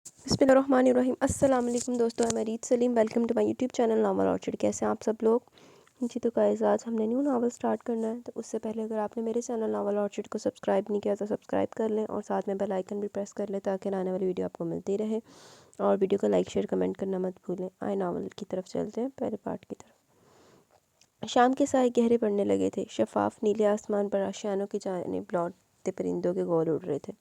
बिस्मिल्लाहिर्रहमानिर्रहीम। अस्सलाम वालेकुम दोस्तों, मैं Reet Saleem. Welcome to my YouTube channel Novel Orchid. कैसे हैं आप सब लोग? जी तो गाइस, आज हमने न्यू नावल स्टार्ट करना है। तो उससे पहले अगर आपने मेरे चैनल नावल ऑर्चिड को सब्सक्राइब नहीं किया तो सब्सक्राइब कर लें और साथ में बेल आइकन भी प्रेस कर लें ताकि आने वाली वीडियो आपको मिलती रहे। और वीडियो को लाइक शेयर कमेंट करना मत भूलें। आए नावल की तरफ चलते हैं, पहले पार्ट की तरफ। शाम के साए गहरे पड़ने लगे थे। शफाफ नीले आसमान पर आशियानों की जानिब लौटते परिंदों के गोल उड़ रहे थे।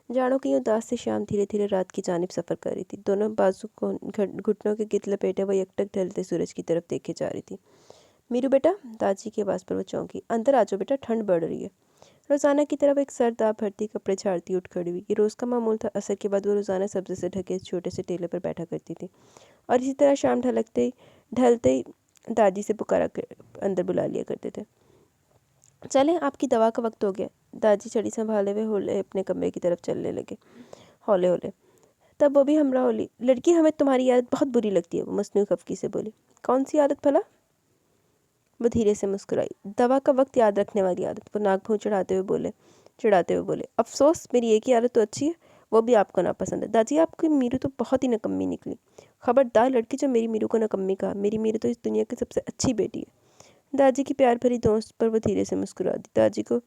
जाड़ों की उदास सी शाम धीरे धीरे रात की जानिब सफ़र कर रही थी। दोनों बाजू को घुटनों के गिर्द लपेटे वो एकटक ढलते सूरज की तरफ देखे जा रही थी। मीरू बेटा, दादी की आवाज़ पर वो चौंकी। अंदर आ जाओ बेटा, ठंड बढ़ रही है। रोज़ाना की तरफ एक सर्द आब भरती कपड़े झाड़ती उठ खड़ी हुई। ये रोज़ का मामूल था। असर के बाद वो रोज़ाना सब्ज़ी से ढके छोटे से टेले पर बैठा करती थी और इसी तरह शाम ढलते ही दादी से पुकारा अंदर बुला लिया करते थे। चलें, आपकी दवा का वक्त हो गया। दादी छड़ी संभाले हुए होले अपने कमरे की तरफ चलने लगे, हौले हौले। तब वो भी हमरा होली। लड़की, हमें तुम्हारी आदत बहुत बुरी लगती है, वो मसनू खफकी से बोली। कौन सी आदत भला? वो धीरे से मुस्कुराई। दवा का वक्त याद रखने वाली आदत, वो नाक भूँ चिढ़ाते हुए बोले। अफसोस, मेरी एक ही आदत तो अच्छी है, वो भी आपको नापसंद है। दादी, आपकी मीरू तो बहुत ही नकम्मी निकली। खबरदार लड़की जो मेरी मीरू को नकम्मी कहा। मेरी मीरू तो इस दुनिया की सबसे अच्छी बेटी है। दादी की प्यार भरी दोस्त पर वो धीरे से मुस्कुरा दी। दादी को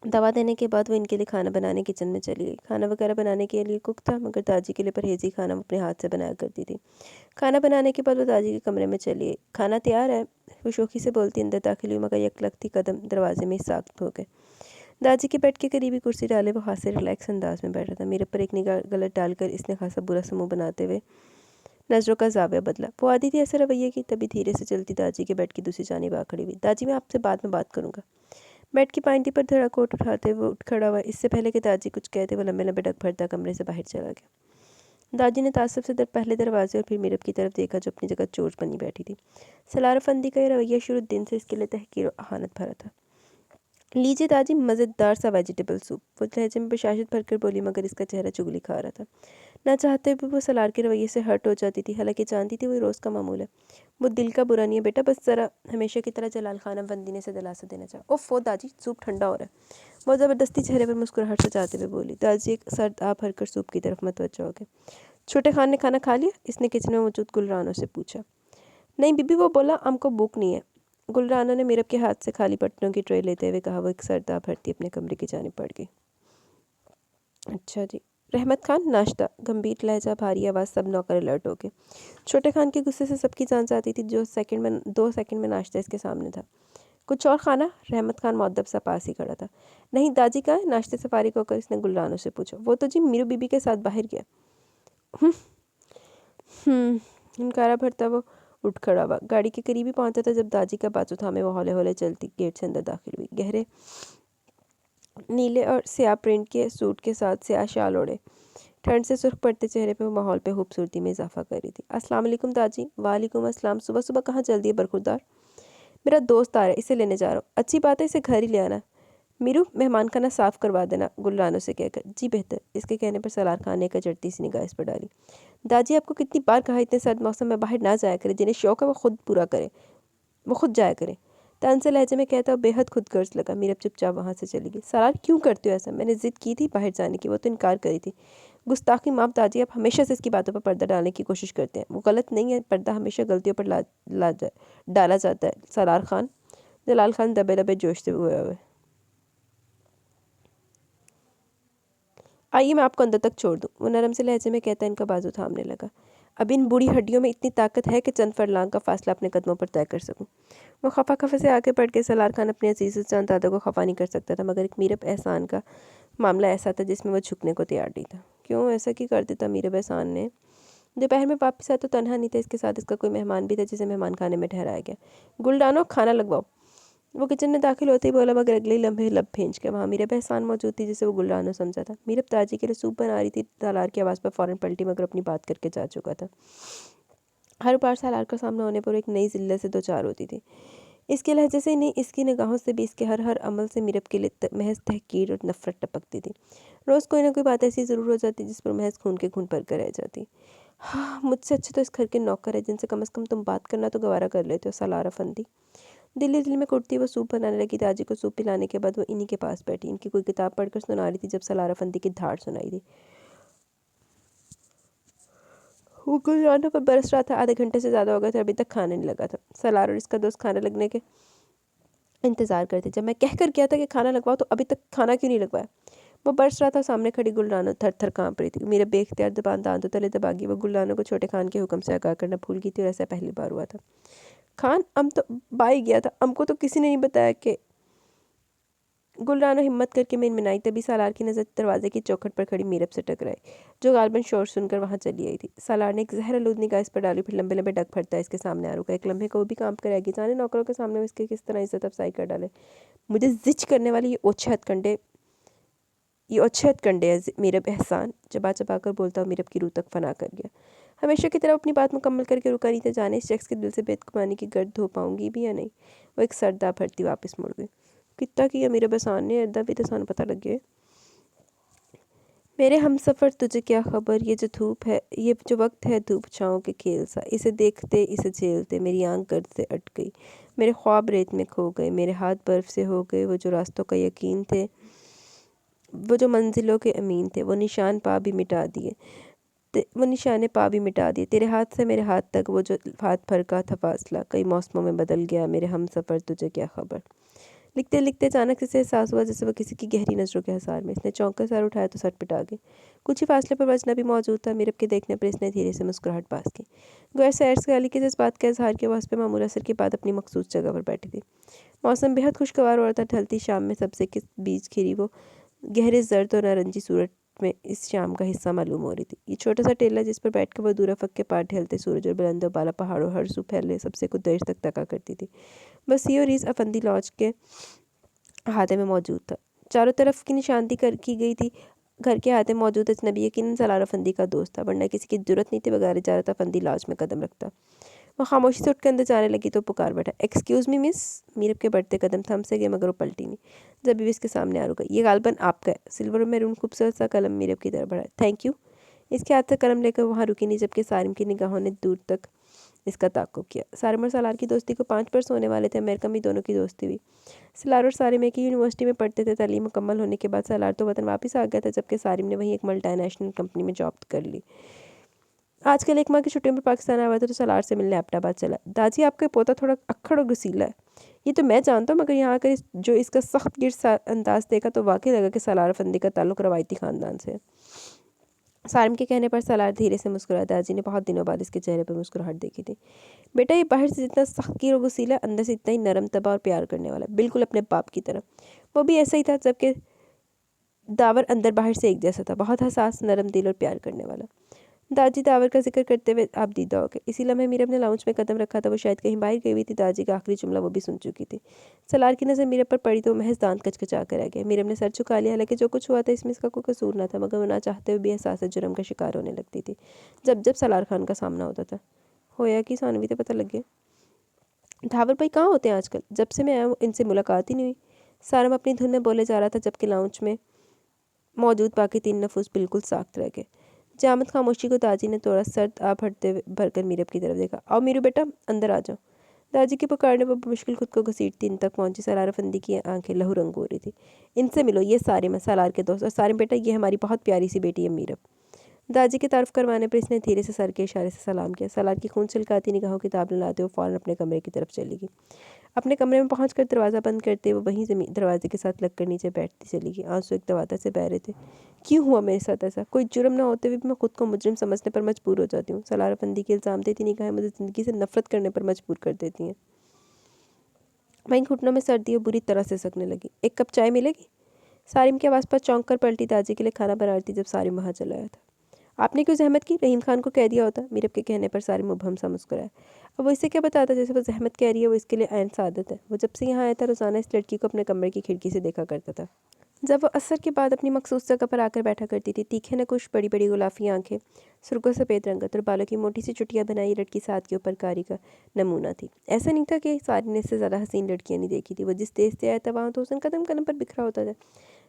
दवा देने के बाद वो इनके लिए खाना बनाने किचन में चली गई। खाना वगैरह बनाने के लिए कुक था, मगर दादी के लिए परहेजी खाना वो अपने हाथ से बनाया करती थी। खाना बनाने के बाद वो दादी के कमरे में चली गई। खाना तैयार है, वो शोखी से बोलती अंदर दाखिल हुई, मगर यकलखती कदम दरवाजे में साख्त हो गए। दादी के बेड के करीबी कुर्सी डाले वो हाथ से रिलैक्स अंदाज में बैठा था। मेरे पर एक निगाह गलत डालकर इसने खासा बुरा सा मुँह बनाते हुए नज़रों का जाविया बदला। वो आदि थी ऐसे रवैये की। तभी धीरे से चलती दादी के बेड की दूसरी जानिब आ खड़ी हुई। दादी, मैं आपसे बाद में बात करूँगा। बेड की पाइंटी पर धड़ा कोट उठाते वो उठ खड़ा हुआ। इससे पहले कि दादी कुछ कहते वो लंबे लंबे डग भरता कमरे से बाहर चला गया। दादी ने तासुब से पहले दरवाजे और फिर मीरब की तरफ देखा जो अपनी जगह चोर बनी बैठी थी। सलार फंदी का ये रवैया शुरू दिन से इसके लिए तहकीर और अहानत भरा था। लीजिए दादी, मज़ेदार सा वेजिटेबल सूप, वो लहजे में बशाशत भरकर बोली, मगर इसका चेहरा चुगली खा रहा था। ना चाहते भी वो सलार के रवैये से हर्ट हो जाती थी, हालांकि जानती थी वो रोज़ का मामूल है। वो दिल का बुरा नहीं है बेटा, बस ज़रा हमेशा की तरह जलाल खाना बंदीने से दिलासा देना चाहा। ओफ़ो दादी, सूप ठंडा हो रहा है, वो ज़बरदस्ती चेहरे पर मुस्कुराहट सजाते हुए बोली। दादी एक सर्द आप भरकर सूप की तरफ मतवज्जो हो गए। छोटे खान ने खाना खा लिया? इसने किचन में मौजूद गुलरानों से पूछा। नहीं बीबी, वो बोला हमको भूख नहीं है। गुलराना ने मीरब के हाथ से खाली बर्तनों की ट्रे लेते हुए कहा। वो एक सर्द आप भरती अपने कमरे की जानिब बढ़ गई। अच्छा जी। रहमत खान, नाश्ता। गंभीर लहजा, भारी आवाज़, सब नौकर अलर्ट हो गए। छोटे खान के गुस्से से सबकी जान जाती थी। 2 सेकंड में नाश्ता इसके सामने था। कुछ और खाना? रहमत खान मुअद्दब सा पास ही खड़ा था। नहीं, दादी कहाँ है? नाश्ते से फारिग होकर इसने गुलरानों से पूछा। वो तो जी मीरू बीबी के साथ बाहर गया। हुनकारा भरता वो उठ खड़ा हुआ। गाड़ी के करीब ही पहुंचा था जब दादी का बाजू थामे वो हौले हौले चलती गेट से अंदर दाखिल हुई। गहरे नीले और स्याह प्रिंट के सूट के साथ स्याह शाल ओढ़े, ठंड से सुर्ख पड़ते चेहरे पे वो माहौल पे खूबसूरती में इजाफा कर रही थी। अस्सलाम वालेकुम दादी। वालेकुम अस्सलाम। सुबह सुबह कहाँ चल दिए बरखुरदार? मेरा दोस्त आ रहा है, इसे लेने जा रहा हूँ। अच्छी बात है, इसे घर ही ले आना। मीरू, मेहमान खाना साफ़ करवा देना, गुलरानों से कहकर। जी बेहतर। इसके कहने पर सलार खान ने एक चढ़ती सी निगाह इस पर डाली। दादी, आपको कितनी बार कहा इतने सर्द मौसम में बाहर ना जाया करे। जिन्हें शौक है वो खुद जाया करे। तन से लहजे में कहता और बेहद खुद गर्ज लगा। मीरब चुपचाप वहाँ से चली गई। सलार, क्यों करते हो ऐसा? मैंने ज़िद की थी बाहर जाने की, वो तो इनकार करी थी। गुस्ताखी माफ़ दादी, आप हमेशा से इसकी बातों पर पर्दा डालने की कोशिश करते हैं। वो गलत नहीं है, पर्दा हमेशा गलतियों पर डाला जाता है। सलार खान। जलाल खान दबे दबे जोश से हुए। आइए, मैं आपको अंदर तक छोड़ दूँ, वो नरम से लहजे में कहता इनका बाजू थामने लगा। अब इन बूढ़ी हड्डियों में इतनी ताकत है कि चंद फरलांग का फासला अपने कदमों पर तय कर सकूं। वो खफा से आगे बढ़ के सलार खान अपने अजीज़ चांद दादा को खफा नहीं कर सकता था, मगर एक मीरब एहसान का मामला ऐसा था जिसमें वो झुकने को तैयार नहीं था। क्यों ऐसा क्यों कर देता मीरब एहसान ने? दोपहर में वापस आया तो तनहा नहीं था, इसके साथ इसका कोई मेहमान भी था जिसे मेहमान खाने में ठहराया गया। गुलडानो, खाना लगवाओ, वो किचन में दाखिल होते ही बोला, मगर अगले ही लम्हे लब भेज के वहाँ मीरब एहसान मौजूद थी जिसे वो गुलरानो समझा था। मीरब ताजी के लिए सूप बना रही थी। सालार की आवाज़ पर फ़ौरन पलटी, मगर अपनी बात करके जा चुका था। हर बार सालार का सामना होने पर एक नई जिल्लत से दो चार होती थी। इसके लहजे से नहीं, इसकी निगाहों से भी, इसके हर अमल से मीरब के लिए महज तहकीर और नफरत टपकती थी। रोज़ कोई ना कोई बात ऐसी ज़रूर हो जाती जिस पर महज खून के खून पर कर रह जाती। हाँ, मुझसे अच्छे तो इस घर के नौकर है जिनसे कम से कम तुम बात करना तो गवारा कर लेते हो, सलार अफंदी। दिल्ली में कुटती वो सूप बनाने लगी। दादी को सूप पिलाने के बाद वो इन्हीं के पास बैठी, इनकी कोई किताब पढ़कर सुना रही थी जब सलार अफंदी की धाड़ सुनाई दी। वो गुलराना पर बरस रहा था। आधे घंटे से ज़्यादा हो गया था, अभी तक खाने नहीं लगा था। सलार और इसका दोस्त खाने लगने के इंतज़ार करते। जब मैं कह कर गया था कि खाना लगवाओ तो अभी तक खाना क्यों नहीं लगवाया। वो बरस रहा था। सामने खड़ी गुलरानो थर थर काँप रही थी। मेरे बेख्तियार ज़बान दांतों तले दबा गई। वो गुलरानो को छोटे खान के हुक्म से आगाह करना भूल गई थी और ऐसा पहली बार हुआ था। खान अम तो बाई गया था, हमको तो किसी ने नहीं बताया कि। गुलरानो हिम्मत करके मिनमिनाई, तभी सालार की नज़र दरवाजे की चौखट पर खड़ी मीरब से टकराई, जो गालबन शोर सुनकर वहाँ चली आई थी। सालार ने एक जहर-आलूद निगाह इस पर डाली, फिर लंबे लंबे डग फटता इसके सामने आ रुका। एक लम्हे को वो भी कांप कर आएगी, जाने नौकरों के सामने उसके किस तरह इज्जत अफसाई कर डाले। मुझे जिच करने वाली ये ओछे हथकंडे है मीरब एहसान, चबा चबा कर बोलता हुआ मीरब की रूह तक फना कर गया। हमेशा की तरह अपनी बात मुकम्मल करके रुका नहीं था। जाने इस शख्स के दिल से बेतुमानी की गर्द धो पाऊंगी भी या नहीं। वो एक सरदा भरती वापस मुड़ गई। कितना किया मीरब एहसान ने, अद्दा भी तो सानू पता लगे। मेरे हमसफ़र तुझे क्या खबर, ये जो धूप है, ये जो वक्त है धूप छाँव के खेल सा, इसे देखते इसे झेलते मेरी आंख गर्द से अट गई। मेरे ख्वाब रेत में खो गए, मेरे हाथ बर्फ़ से हो गए। वो जो रास्तों का यकीन थे, वो जो मंजिलों के अमीन थे, वो निशाने पा भी मिटा दिए तेरे हाथ से मेरे हाथ तक। वो जो हाथ भर का था फासला, कई मौसमों में बदल गया। मेरे हमसफ़र तुझे क्या खबर। लिखते लिखते अचानक इसे एहसास हुआ जैसे वह किसी की गहरी नज़रों के हसार में। इसने चौंक कर सर उठाया तो सट पिटा गई। कुछ ही फासले पर वजना भी मौजूद था। मीरब के देखने पर इसने धीरे से मुस्कुराहट पास की। गोया सैर सयाली के जज्बात का इजहार किया। वह हस्बे मामूल असर के बाद अपनी मखसूस जगह पर बैठी थी। मौसम बेहद खुशगवार हो रहा था। ढलती शाम में सबसे के बीच घिरी वो गहरे जर्द और नारंगी सूरज में इस शाम का हिस्सा मालूम हो रही थी। ये छोटा सा टेला जिस पर बैठ कर वह दूर अफक के पार ढलते सूरज और बुलंद बाला पहाड़ों हर सू फैले सबसे कुछ देर तक तका करती थी। बस ये और इस अफंदी लॉज के अहाते में मौजूद था। चारों तरफ की निशानदी की गई थी। घर के अहाते मौजूद अजनबी यकीनन सलार अफंदी का दोस्त था, वरना किसी की जरूरत नहीं थी बगैर इजाज़त अफंदी लॉज में कदम रखता। वह खामोशी से उठकर अंदर जाने लगी तो पुकार बैठा, एक्सक्यूज़ मी मिस। मीरब के बढ़ते कदम थम से गए, मगर वो पलटी नहीं। जब भी इसके सामने आ रुका, ये गालबन आपका है। सिल्वर और मैरून खूबसूरत सा कलम मीरब की तरफ बढ़ा। Thank you. इसके हाथ से कलम लेकर वहाँ रुकी नहीं, जबकि सारिम की निगाहों ने दूर तक इसका ताक़ुब किया। सारिम और सालार की दोस्ती को 5 बरस होने वाले थे। अमेरिका में दोनों की दोस्ती हुई। सलार और सारिम एक ही यूनिवर्सिटी में पढ़ते थे। तालीम मुकम्मल होने के बाद सलार तो वतन वापस आ गया था, जबकि सारिम ने वहीं एक मल्टीनेशनल कंपनी में जॉब कर ली। आजकल एक माह की छुट्टियों में पाकिस्तान आया था तो सलार से मिलने एबटाबाद चला। दादी आपका पोता थोड़ा अक्खड़ और गुसीला है, ये तो मैं जानता हूँ, मगर यहाँ आकर जो इसका सख्त गिर अंदाज देखा तो वाकई लगा कि सलार अफंदी का ताल्लुक रवायती ख़ानदान से है। सारिम के कहने पर सलार धीरे से मुस्कुराया। दादी ने बहुत दिनों बाद इसके चेहरे पर मुस्कुराहट देखी थी। बेटा, ये बाहर से जितना सख्त गिर और गुसीला, अंदर से इतना ही नरम तबा और प्यार करने वाला, बिल्कुल अपने बाप की तरह। वो भी ऐसा ही था, जबकि दावर अंदर बाहर से एक जैसा था, बहुत हसास, नरम दिल और प्यार करने वाला। दादी दावर का जिक्र करते हुए आप दीदा हो गए। इसी लम्हे मीरब ने लाउंज में कदम रखा था। वो शायद कहीं बाहर गई हुई थी। दादी का आखिरी जुमला वो भी सुन चुकी थी। सलार की नज़र मीरब पर पड़ी तो महज दांत कचकचा कर रह गए। मीरब ने सर झुका लिया। हालांकि जो कुछ हुआ था इसमें इसका कोई कसूर न था, मगर वो ना चाहते हुए भी एहसास जुर्म का शिकार होने लगती थी जब जब सलार खान का सामना होता था। होया कि सानवी तो पता लग गया। धावर भाई कहाँ होते हैं आजकल? जब से मैं आया हूँ इनसे मुलाकात ही नहीं हुई। सारम अपनी धुन में बोले जा रहा था, जबकि लाउंज में मौजूद बाकी 3 नफूस बिल्कुल साख्त रह गए। जामद खामोशी को दादी ने थोड़ा सर्द आ भरते भरकर मीरब की तरफ देखा। आओ मीरू बेटा, अंदर आ जाओ। दादी के पुकारने पर मुश्किल खुद को घसीटती इन तक पहुंची। सलार अफंदी की आंखें लहू रंग हो रही थी। इनसे मिलो, ये सारिम है, सलार के दोस्त। और सारिम बेटा, ये हमारी बहुत प्यारी सी बेटी है मीरब। दादी की तारीफ करवाने पर इसने धीरे से सर के इशारे से सलाम किया। सलार की खून छिलकाती निगाहों किताब लाते हुए फ़ौरन अपने कमरे की तरफ चली गई। अपने कमरे में पहुंचकर दरवाज़ा बंद करते वो वहीं ज़मीन दरवाजे के साथ लगकर नीचे बैठती चली गई। आंसू एक दवाता से बह रहे थे। क्यों हुआ मेरे साथ ऐसा? कोई जुर्म ना होते हुए भी मैं खुद को मुजरिम समझने पर मजबूर हो जाती हूँ। सलारबंदी के इल्ज़ाम देती निगाहें मुझे ज़िंदगी से नफरत करने पर मजबूर कर देती हैं। वहीं घुटनों में सर्दी और बुरी तरह से सकने लगी। एक कप चाय मिलेगी? सारिम की आवाज़ पर चौंक कर पलटी। दादी के लिए खाना बना रही थी जब सारिम वहाँ चला आया था। आपने क्यों जहमत की? रहीम खान को कह दिया होता। मीरब के कहने पर सारिम मुबहम सा मुस्कुराया। अब वो इसे क्या बताता, जैसे वो जहमत कह रही है, वो इसके लिए ऐन सादत है। वो जब से यहाँ आया था रोज़ाना इस लड़की को अपने कमरे की खिड़की से देखा करता था। जब वो असर के बाद अपनी मखसूस जगह पर आकर बैठा करती थी, तीखे नकुश, बड़ी बड़ी गुलाफी आंखें, सुर्ख सफ़ेद रंगत और बालों की मोटी सी चुटिया बनाई लड़की साथ के ऊपर कारी का नमूना थी। ऐसा नहीं था कि सारी ने इससे ज़्यादा हसीन लड़कियाँ नहीं देखी थी। वो जिस देश से आया था वहाँ तो उसने कदम कदम पर बिखरा होता था,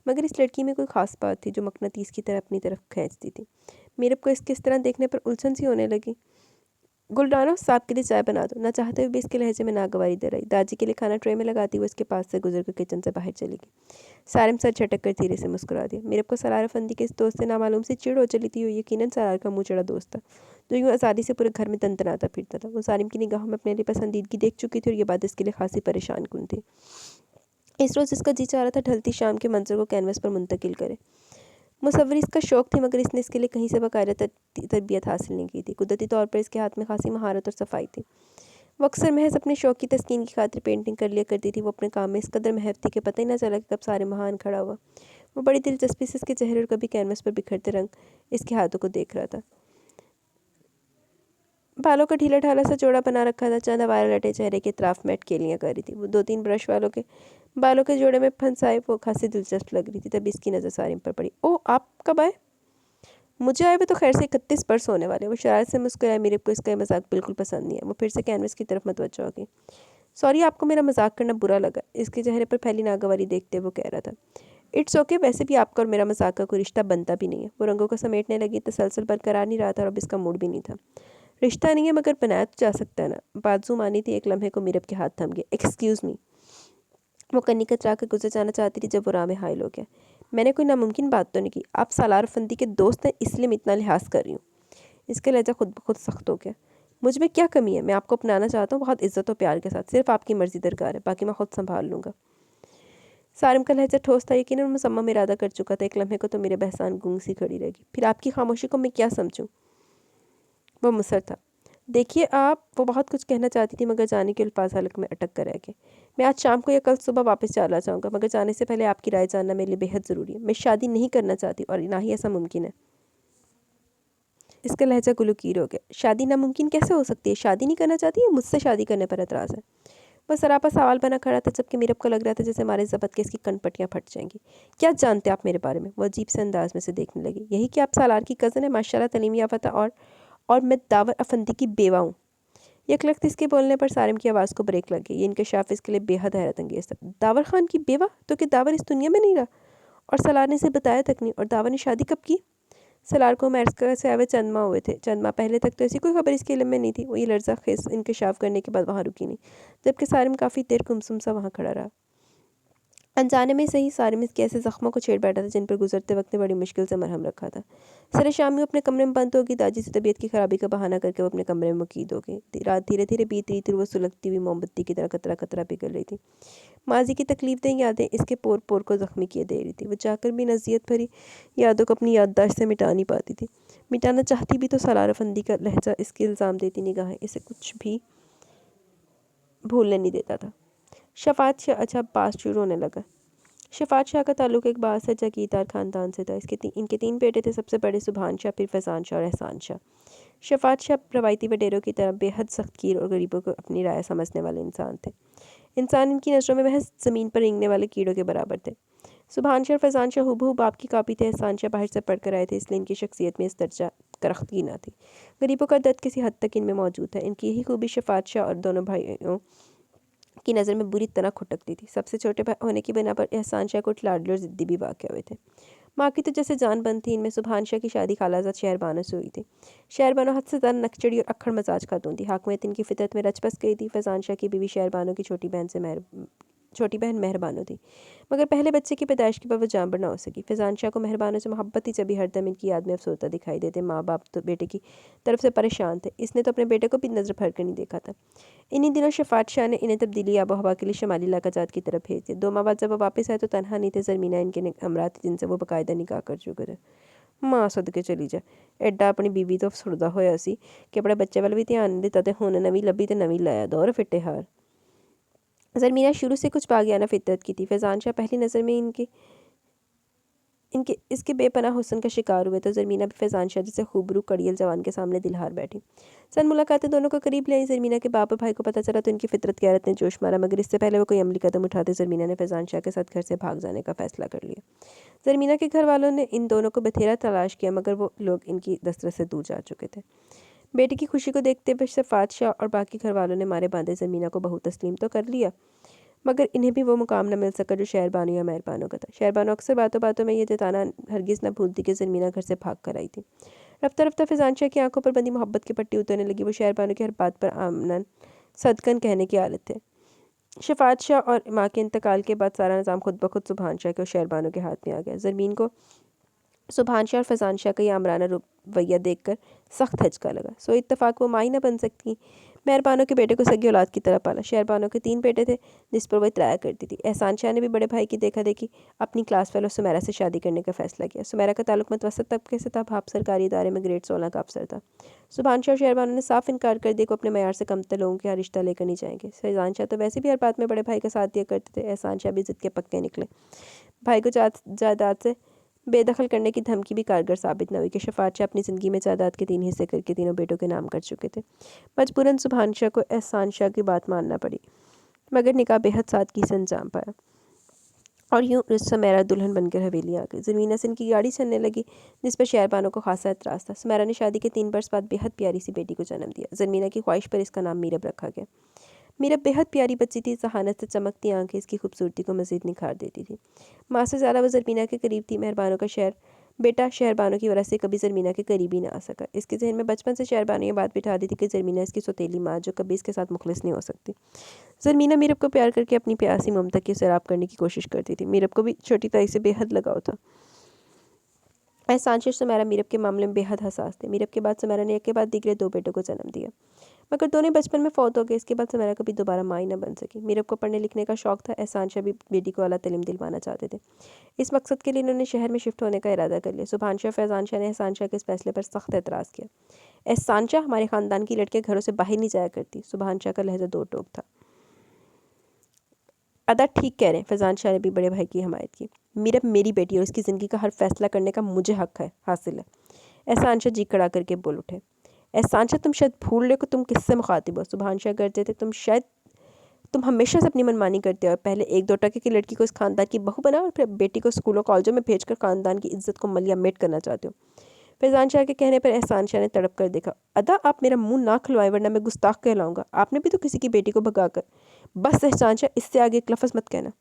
मगर इस लड़की में कोई ख़ास बात थी जो मकनातीस की तरह अपनी तरफ खींचती थी। मीरब को इसके इस तरह देखने पर उलझन सी होने लगी। गुलडानो, साहब के लिए चाय बना दो। ना चाहते हुए भी इसके लहजे में नागवारी दर आई। दादी के लिए खाना ट्रे में लगाती हुए इसके पास से गुजर कर किचन से बाहर चली गई। सारिम सर झटक कर धीरे से मुस्कुरा दिया। मीरब को सलार अफंदी के इस दोस्त से नामालूम सी चिड़ हो चली थी। यकीनन सलार का मुँह चढ़ा दोस्त था। जो यूँ आज़ादी से पूरे घर में तनतनाता फिरता था। वो सारिम की निगाहों में अपने लिए पसंदीदगी देख चुकी थी और ये बात इसके लिए खासी परेशान कुन थी। इस रोज़ इसका जी चाह रहा था ढलती शाम के मंजर को कैनवस पर मुंतकिल करे। मुसव्वरी इसका शौक़ थी, मगर इसने इसके लिए कहीं से बाकायदा तरबियत हासिल नहीं की थी। कुदरती तौर पर इसके हाथ में खासी महारत और सफाई थी। वो अक्सर महज अपने शौक़ की तस्कीन की खातिर पेंटिंग कर लिया करती थी। वो अपने काम में इस कदर महव थी कि पता ही ना चला कि कब सारे महान खड़ा हुआ। वो बड़ी दिलचस्पी से इसके चेहरे और कभी कैनवस पर बिखरते रंग इसके हाथों को देख रहा था। बालों का ढीला ढाला सा जोड़ा बना रखा था, चंद आवारा लटे चेहरे के इतराफ में अटकेलियाँ कर रही थी। वो 2-3 ब्रश वालों के बालों के जोड़े में फंसाए वो खासी दिलचस्प लग रही थी। तभी इसकी नज़र सारिम पर पड़ी। ओह, आप कब आए? मुझे आए हुए तो खैर से 31 बरस होने वाले। वो शरारत से मुस्कुराया। मेरे को इसका मजाक बिल्कुल पसंद नहीं है। वो फिर से कैनवस की तरफ मतवज्जो हो गई। सॉरी, आपको मेरा मजाक करना बुरा लगा। इसके चेहरे पर फैली नागवारी देखते वो कह रहा था। इट्स ओके, वैसे भी आपका और मेरा मजाक का कोई रिश्ता बनता भी नहीं है। वो रंगों को समेटने लगी। तसलसल बरकरार नहीं रहा था और अब इसका मूड भी नहीं था। रिश्ता नहीं है मगर बनाया तो जा सकता है ना। बाजू मानी थी। एक लम्हे को मीरब के हाथ थम गया। Excuse me. वो कन्नी कतरा कर गुजर जाना चाहती थी जब वो राह में हायल हो गया। मैंने कोई नामुमकिन बात तो नहीं की। आप सालार फंदी के दोस्त हैं, इसलिए मैं इतना लिहाज कर रही हूँ। इसका लहजा खुद ब खुद सख्त हो गया। मुझ में क्या कमी है? मैं आपको अपनाना चाहता हूँ बहुत इज्जत और प्यार के साथ। सिर्फ आपकी मर्जी दरकार है, बाकी मैं खुद संभाल लूँगा। सारिम का लहजा ठोस था। यकीनन मुसम्मा में इरादा कर चुका था। एक लम्हे को तो मेरे बहसान गूंग सी खड़ी रहेगी। फिर आपकी खामोशी को मैं क्या समझूं? वो मुसर था। देखिए आप, वो बहुत कुछ कहना चाहती थी मगर जाने के अल्फाज हलक में अटक कर रह गए। मैं आज शाम को या कल सुबह वापस चला जाऊँगा, मगर जाने से पहले आपकी राय जानना मेरे लिए बेहद ज़रूरी है। मैं शादी नहीं करना चाहती और ना ही ऐसा मुमकिन है। इसका लहजा गुलूकीर हो गया। शादी नामुमकिन कैसे हो सकती है? शादी नहीं करना चाहती या मुझसे शादी करने पर एतराज़ है? वह सरापा सवाल बना खड़ा था, जबकि मीरब को लग रहा था जैसे हमारे ज़बत के इसकी कनपटियाँ फट जाएंगी। क्या जानते आप मेरे बारे में? वो अजीब से अंदाज में से देखने लगी। यही कि आप सालार की कज़न है, माशाल्लाह तलीम याफ़्ता, और मैं दावर अफंदी की बेवा हूँ। यकलख्त इसके बोलने पर सारिम की आवाज़ को ब्रेक लग गई। ये इंकशाफ इसके लिए बेहद हैरत अंगेज़ था। दावर खान की बेवा? तो कि दावर इस दुनिया में नहीं रहा? और सलार ने इसे बताया तक नहीं। और दावर ने शादी कब की? सलार को अमेरिका से आए हुए चंद माह हुए थे। चंद माह पहले तक तो ऐसी कोई खबर इसके इल्म में नहीं थी। वो ये लर्जा खेस इंकशाफ करने के बाद वहाँ रुकी नहीं, जबकि सारिम काफ़ी देर गुमसुम सा वहाँ खड़ा रहा। अनजाने में सही सारिम इसके ऐसे ज़ख्मों को छेड़ बैठा था जिन पर गुजरते वक्त ने बड़ी मुश्किल से मरहम रखा था। सरे शाम में अपने कमरे में बंद होगी। दादी से तबीयत की खराबी का बहाना करके वो अपने कमरे में मुकीद हो गई। रात धीरे धीरे बीत रही थी। वो सुलगती हुई मोमबत्ती की तरह कतरा कतरा पिघल रही थी। माजी की तकलीफदेह यादें इसके पोर पोर को ज़ख्मी किए दे रही थी। वो चाहकर भी नज़ियत भरी यादों को अपनी याददाश्त से मिटा नहीं पाती थी। मिटाना चाहती भी तो सलार अफंदी का लहजा, इसकी इल्ज़ाम देती निगाहें इसे कुछ भी भूलने नहीं देता था। शफ़ात शाह, अच्छा बात शुरू होने लगा। शफ़ात शाह का ताल्लुक़ एक बासर जागीरदार ख़ानदान से था। इनके 3 बेटे थे। सबसे बड़े सुभान शाह, फिर फैज़ान शाह और एहसान शाह। शफ़ात शाह रवायती वडेरों की तरह बेहद सख्तगीर और गरीबों को अपनी राय समझने वाले इंसान थे। इंसान इनकी नज़रों में महज ज़मीन पर रेंगने वाले कीड़ों के बराबर थे। सुभान शाह और फैज़ान शाह हूबहू बाप की कॉपी थे। एहसान शाह बाहर से पढ़ कर आए थे, इसलिए इनकी शख्सियत में इस दर्जा करख्तगी ना थी। गरीबों का दर्द किसी हद तक इनमें मौजूद था। इनकी यही खूबी शफ़ात शाह और दोनों भाइयों की नज़र में बुरी तरह खटकती थी। सबसे छोटे होने की बिना पर एहसान शाह को लाडले और ज़िद्दी भी वाक़या हुए थे। माँ की तो जैसे जान बंद थी। इनमें सुभान शाह की शादी खालाजाद शहरबानों से हुई थी। शहरबानो हद से ज़्यादा नकचड़ी और अक्खड़ मजाज खातून थी। हाकमियत इनकी फितरत में रच बस गई थी। फैज़ान शाह की बीवी शहरबानो की छोटी बहन मेहरबानो थी, मगर पहले बच्चे की पैदाइश के बाद वो जानबर ना हो सकी। फैज़ान शाह को मेहरबानो से मोहब्बत थी, जब भी हरदम इनकी याद में अफसोता दिखाई देते। माँ बाप तो बेटे की तरफ से परेशान थे। इसने तो अपने बेटे को भी नज़र भर कर नहीं देखा था। इन्हीं दिनों शफ़ात शाह ने इन्हें तब्दीली आबो हवा के लिए शुमाली इलाकाजात की तरफ भेज दिया। 2 माह बाद जब वो वापस आए तो तनहा नहीं थे। ज़रमीना इनके हमरा थी, जिनसे वो बाकायदा निकाह कर चुके थे। माँ सदके चली जा, एड्डा अपनी बीवी तो अफसरदा होया सी कि अपने बच्चे वाल भी ध्यान नहीं दिता, ते हुण नवीं लभी ते नवीं लाया, दौर फिट्टे हार। ज़रमीना शुरू से कुछ बागियाना फितरत की थी। फैज़ान शाह पहली नज़र में इनके इसके बेपनाह हुस्न का शिकार हुए तो ज़रमीना भी फैज़ान शाह जैसे खूबरू कड़ियल जवान के सामने दिलहार बैठी। सन मुलाकातें दोनों को करीब ले आई। ज़रमीना के बाप और भाई को पता चला तो इनकी फितरत गैरत ने जोश मारा, मगर इससे पहले वो कोई अमली कदम उठाते ज़रमीना ने फैज़ान शाह के साथ घर से भाग जाने का फ़ैसला कर लिया। ज़रमीना के घर वालों ने इन दोनों को बथेरा तलाश किया, मगर वो लोग इनकी दस्तरस से दूर जा चुके थे। बेटी की खुशी को देखते हुए शफ़ात शाह और बाकी घर वालों ने मारे बांधे ज़रमीना को बहू तस्लीम तो कर लिया, मगर इन्हें भी वो मुकाम न मिल सका जो शहरबानो या मेहरबानो का था। शहरबानो अक्सर बातों बातों में ये जताना हरगिज़ न भूलती कि ज़रमीना घर से भाग कर आई थी। रफ्ता रफ्ता फैज़ान शाह की आंखों पर बंधी मोहब्बत की पट्टी उतरने लगी। वो शहरबानो की हर बात पर आमनन सदकन कहने की आदत थे। शफ़ात शाह और माँ के इंतकाल के बाद सारा निज़ाम खुद ब खुद सुभान शाह के और शहरबानो के हाथ में आ गया। ज़रमीन को सुबहानशाह और फजानशाह का ये आमराना रवैया देखकर सख्त हचका लगा। सो इत्तफाक वो माँ न बन सकती। मेहरबानों के बेटे को सगी औलाद की तरह पाला। शहरबानों के 3 बेटे थे जिस पर वह इतराया करती थी। एहसान शाह ने भी बड़े भाई की देखा देखी अपनी क्लास फेलो सुमेरा से शादी करने का फैसला किया। सुमेरा का ताल्लुक मुतवसत तबके से था। बाप सरकारी इदारे में ग्रेड 16 का अफसर था। सुबहानशाह और शहरबानों ने साफ इनकार कर दिया कि अपने मयार से कमतर लोगों के यहाँ रिश्ता लेकर नहीं जाएंगे। फैजान शाह तो वैसे भी हर बात में बड़े भाई का साथ दिया करते थे। एहसान शाह भी जिद के पक्के निकले। भाई को जायदाद से बेदखल करने की धमकी भी कारगर साबित न हुई कि शफात शाह अपनी ज़िंदगी में जायदाद के 3 हिस्से करके तीनों बेटों के नाम कर चुके थे। मजबूरन सुबहान शाह को एहसान शाह की बात मानना पड़ी, मगर निकाह बेहद सादगी से अंजाम पाया और यूँ सुमेरा दुल्हन बनकर हवेली आ गई। ज़मीना सिंह की गाड़ी चलने लगी जिस पर शहरबानों को खासा एतराज़ था। सुमेरा ने शादी के 3 बरस बाद बेहद प्यारी सी बेटी को जन्म दिया। ज़मीना की ख्वाहिश पर इसका नाम मीरब रखा गया। मीरब बेहद प्यारी बच्ची थी। जहानत से चमकती आंखें इसकी खूबसूरती को मज़ीद निखार देती थी। माँ से ज़्यादा वह ज़रमीना के करीब थी। मेहरबानों का बेटा शहरबानों की वजह से कभी ज़रमीना के करीब ही ना आ सका। इसके जहन में बचपन से शहरबानों ये बात बिठा दी थी कि ज़रमीना इसकी सौतेली माँ जो कभी इसके साथ मुखलिस नहीं हो सकती। ज़रमीना मीरब को प्यार करके अपनी प्यासी ममता की सैराब करने की कोशिश करती थी। मीरब को भी छोटी ताई से बेहद लगाव था। एहसान शाह सुमेरा मीरब के मामले में बेहद हसास थे। मीरब के बाद सुमेरा ने एक के बाद दीगरे 2 बेटों को जन्म दिया, मगर दोनों बचपन में फौत हो गए। इसके बाद सुमेरा कभी दोबारा माँ ही न बन सकी। मीरब को पढ़ने लिखने का शौक था। एहसान शाह भी बेटी को आला तालीम दिलवाना चाहते थे। इस मकसद के लिए इन्होंने शहर में शिफ्ट होने का इरादा कर लिया। सुबहान शाह फैजान शाह ने एहसान शाह के इस फैसले पर सख्त एतराज़ किया। एहसान शाह, हमारे ख़ानदान की लड़कियाँ घरों से बाहर नहीं जाया करती। सुबहान शाह का लहजा दो टोक था। अदा ठीक कह रहे हैं। फैजान शाह ने भी बड़े भाई की हमायत की। मीरब मेरी बेटी और उसकी ज़िंदगी का हर फैसला करने का मुझे हक है हासिल है। एहसान शाह जी खड़ा करके बोल उठे। एहसान शाह, तुम शायद भूल रहे हो तुम किससे मुखातिब हो। सुबहान शाह करते थे, तुम हमेशा से अपनी मनमानी करते हो। पहले 1-2 टके की लड़की को इस खानदान की बहू बना और फिर बेटी को स्कूलों कॉलेजों में भेजकर खानदान की इज्जत को मलिया मेट करना चाहते हो। फैजान शाह के कहने पर एहसान शाह ने तड़प कर देखा। अदा, आप मेरा मुंह ना खुलवाएं वरना मैं गुस्ताख कहलाऊंगा। आपने भी तो किसी की बेटी को भगाकर। बस एहसान शाह, इससे आगे एक लफ्ज़ मत कहना।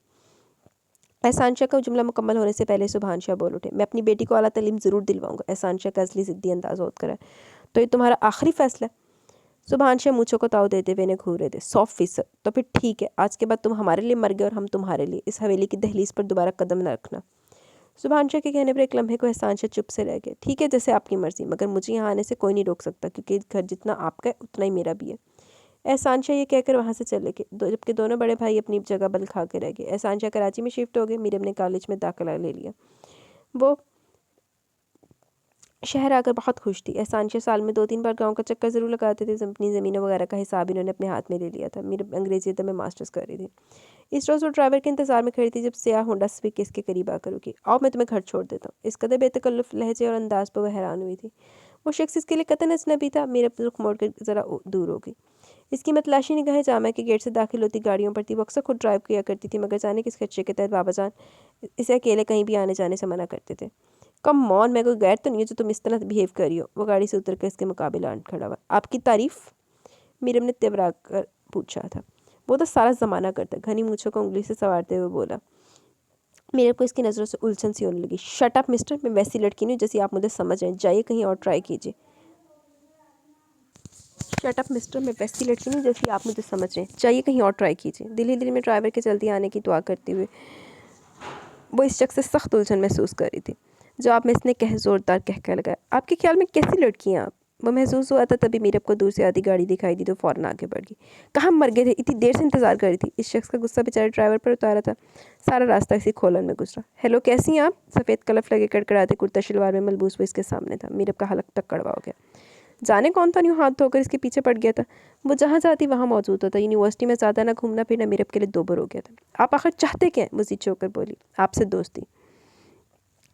एहसान शाह का जुमला मुकम्मल होने से पहले सुबहान शाह बोल उठे। मैं अपनी बेटी को आला तालीम ज़रूर दिलवाऊंगा। एहसान शाह का असली ज़िद्दी अंदाज़ होत करा। तो ये तुम्हारा आखिरी फैसला है? सुबहान शाह मूँछों को ताव देते हुए इन्हें घूर रहे थे। 100%। तो फिर ठीक है, आज के बाद तुम हमारे लिए मर गए और हम तुम्हारे लिए। इस हवेली की दहलीज पर दोबारा कदम न रखना। सुबहान शाह के कहने पर एक लम्हे को एहसान शाह चुप से रह गए। ठीक है, जैसे आपकी मर्ज़ी, मगर मुझे यहाँ आने से कोई नहीं रोक सकता, क्योंकि घर जितना आपका है उतना ही मेरा भी है। एहसान शाह ये कहकर वहाँ से चले गए, जबकि दोनों बड़े भाई अपनी जगह बल खा के रह गए। एहसान शाह कराची में शिफ्ट हो गए। मीरब ने कॉलेज में दाखिला ले लिया। वो शहर आकर बहुत खुश थी। एहसान शाह साल में 2-3 बार गांव का चक्कर ज़रूर लगाते थे। अपनी ज़मीनों वगैरह का हिसाब इन्होंने अपने हाथ में ले लिया था। मीरब अंग्रेजी अदब में मास्टर्स कर रही थी। इस रोज़ वो ड्राइवर के इंतज़ार में खड़ी थी जब सियाह होंडा सिविक इसके करीब आकर रुकी। आओ, मैं तुम्हें घर छोड़ देता हूँ। इस कदर बेतकल्लुफ़ लहजे और अंदाज पर वह हैरान हुई थी। वो शख्स इसके लिए कतई अजनबी था। मीरब रुख मोड़ कर ज़रा दूर हो गई। इसकी मतलाशी निगाहें जामा के गेट से दाखिल होती गाड़ियों पर थी। वो अक्सर खुद ड्राइव किया करती थी, मगर जाने किस खदशे के तहत बाबाजान इसे अकेले कहीं भी आने जाने से मना करते थे। कम ऑन, मैं कोई गैर तो नहीं है जो तुम इस तरह बिहेव कर रही हो। वो गाड़ी से उतर कर इसके मुकाबले आन खड़ा हुआ। आपकी तारीफ़? मीरब ने तिवरा कर पूछा था। वो तो सारा ज़माना करता। घनी मूँछों को उंगली से संवारते हुए बोला। मीरब को इसकी नज़रों से उलझन सी होने लगी। शट अप मिस्टर, मैं वैसी लड़की नहीं हूँ जैसी आप मुझे समझ रहे हैं। जाइए कहीं और ट्राई कीजिए। शट अप मिस्टर, मैं वैसी लड़की नहीं जैसी आप मुझे समझ रहे हैं। चाहिए कहीं और ट्राई कीजिए। दिल ही दिल में ड्राइवर के जल्दी आने की दुआ करते हुए वो इस शख्स से सख्त उलझन महसूस कर रही थी। जवाब में इसने ज़ोरदार कहकर लगाया। आपके ख्याल में कैसी लड़की हैं आप? वो महसूस हुआ था। तभी मीरब को दूर से आती गाड़ी दिखाई दी तो फ़ौरन आगे बढ़ गई। कहाँ मर गए थे? इतनी देर से इंतज़ार कर रही थी। इस शख्स का गुस्सा बेचारे ड्राइवर पर उतारा था। सारा रास्ता इसी खोलन में गुजरा। हेलो, कैसी हैं आप? सफ़ेद कलफ लगे कड़कड़ाते कुर्ता शलवार में मलबूस वो इसके सामने था। मीरब का हलक तक कड़वा हो गया। जाने कौन था यूँ हाथ धोकर इसके पीछे पड़ गया था। वो जहाँ जाती वहाँ मौजूद होता। यूनिवर्सिटी में ज़्यादा ना घूमना फिरना मीरब के लिए दोबर हो गया था। आप आखिर चाहते क्या? वो ज़िद होकर बोली। आपसे दोस्ती।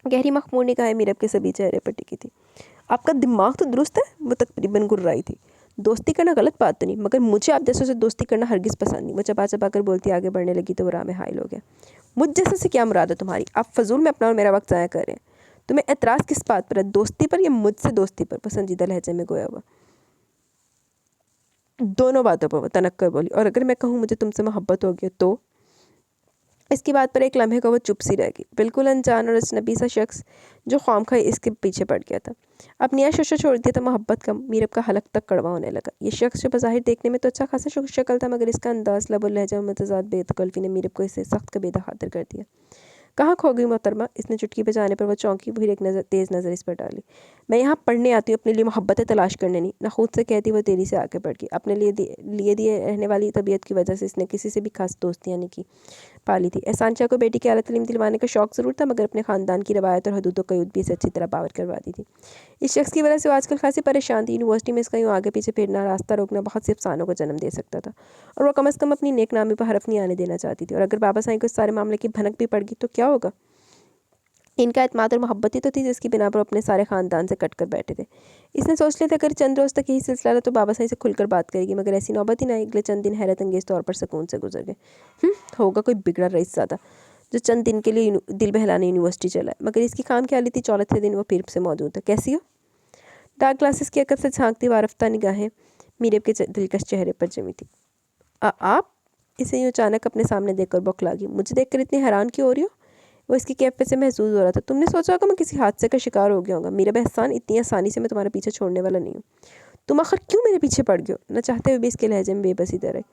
गहरी मखमूर निगाहें मीरब के सभी चेहरे पर टिकी थी। आपका दिमाग तो दुरुस्त है? वो तकरीबन गुर्राई थी। दोस्ती करना गलत बात तो नहीं, मगर मुझे आप जैसों से दोस्ती करना हरगिज़ पसंद नहीं। वो चबा चबा कर बोलती आगे बढ़ने लगी तो वो राह में हाइल हो गया। मुझ जैसे से क्या मुराद है तुम्हारी? आप फजूल में अपना और मेरा वक्त ज़ाया कर रहे हैं। तुम्हें एतराज़ किस बात पर है? दोस्ती पर या मुझसे दोस्ती पर? पसंदीदा लहजे में गोया हुआ। दोनों बातों पर वो तनक कर बोली। और अगर मैं कहूँ मुझे तुमसे मोहब्बत हो गई तो? इसकी बात पर एक लम्हे को वो चुप सी रह गई। बिल्कुल अनजान और अजनबी सा शख्स जो खौमखा इसके पीछे पड़ गया था। अब नया शोशा छोड़ दिया था मोहब्बत का। मीरब का हलक तक कड़वा होने लगा। ये शख्स जो बज़ाहिर देखने में तो अच्छा खासा शक्ल था, मगर इसका अंदाज़, लबो लहजा और मतज़ाद बेतकल्फ़ी ने मीरब को इससे सख्त का बेदखातर कर दिया। कहाँ खो गई मोहतरमा? इसने चुटकी बजाने पर वह चौंकी, फिर एक तेज़ नज़र इस पर डाली। मैं यहाँ पढ़ने आती हूँ, अपने लिए मोहब्बतें तलाश करने नहीं। ना खुद से कहती, वह तेज़ी से आगे बढ़ गई। अपने लिए दिए रहने वाली तबीयत की वजह से इसने किसी से भी खास दोस्तियाँ नहीं की पाली थी। एहसान शाह को बेटी की आला तालीम दिलवाने का शौक़ ज़रूर था, मगर अपने ख़ानदान की रवायत और हदूद व क़यूद भी इसे अच्छी तरह बावर करवा दी थी। इस शख्स की वजह से वो आजकल खासी परेशान थी। यूनिवर्सिटी में इसका यूँ आगे पीछे फिरना, रास्ता रोकना बहुत से अफसानों को जन्म दे सकता था, और वह कम अज़ कम अपनी नेक नामी पर हरफ नहीं आने देना चाहती थी। और अगर बाबा साईं को इस सारे मामले की भनक भी पड़ गई तो क्या होगा? इनका एतमाद और मोहब्बत ही तो थी जिसकी बिना पर अपने सारे ख़ानदान से कट कर बैठे थे। इसने सोच लिया था अगर चंद रोज़ तक यही सिलसिला रहा तो बाबा साईं से खुलकर बात करेगी, मगर ऐसी नौबत ही ना आई। अगले चंद दिन हैरत अंगेज़ तौर पर सुकून से गुजर गए। होगा कोई बिगड़ा रईसज़ादा जो चंद दिन के लिए दिल बहलाने यूनिवर्सिटी चला है, मगर इसकी खाम ख्याली थी चौथे दिन वो फिर से मौजूद है। कैसी हो? डार्क ग्लासेस की अकब से झांकती वारफ्ता निगाहें मीरब के दिलकश चेहरे पर जमी थी। आप? इसे यूँ अचानक अपने सामने देखकर बौखला गई। मुझे देखकर इतनी हैरान क्यों हो रही हो? वो इसकी कैफियत से महसूस हो रहा था। तुमने सोचा होगा मैं किसी हादसे का शिकार हो गया होगा। मीरब एहसान, इतनी आसानी से मैं तुम्हारा पीछे छोड़ने वाला नहीं हूँ। तुम आखिर क्यों मेरे पीछे पड़ गए हो? न चाहते हुए भी इसके लहजे में बेबसी दर आई।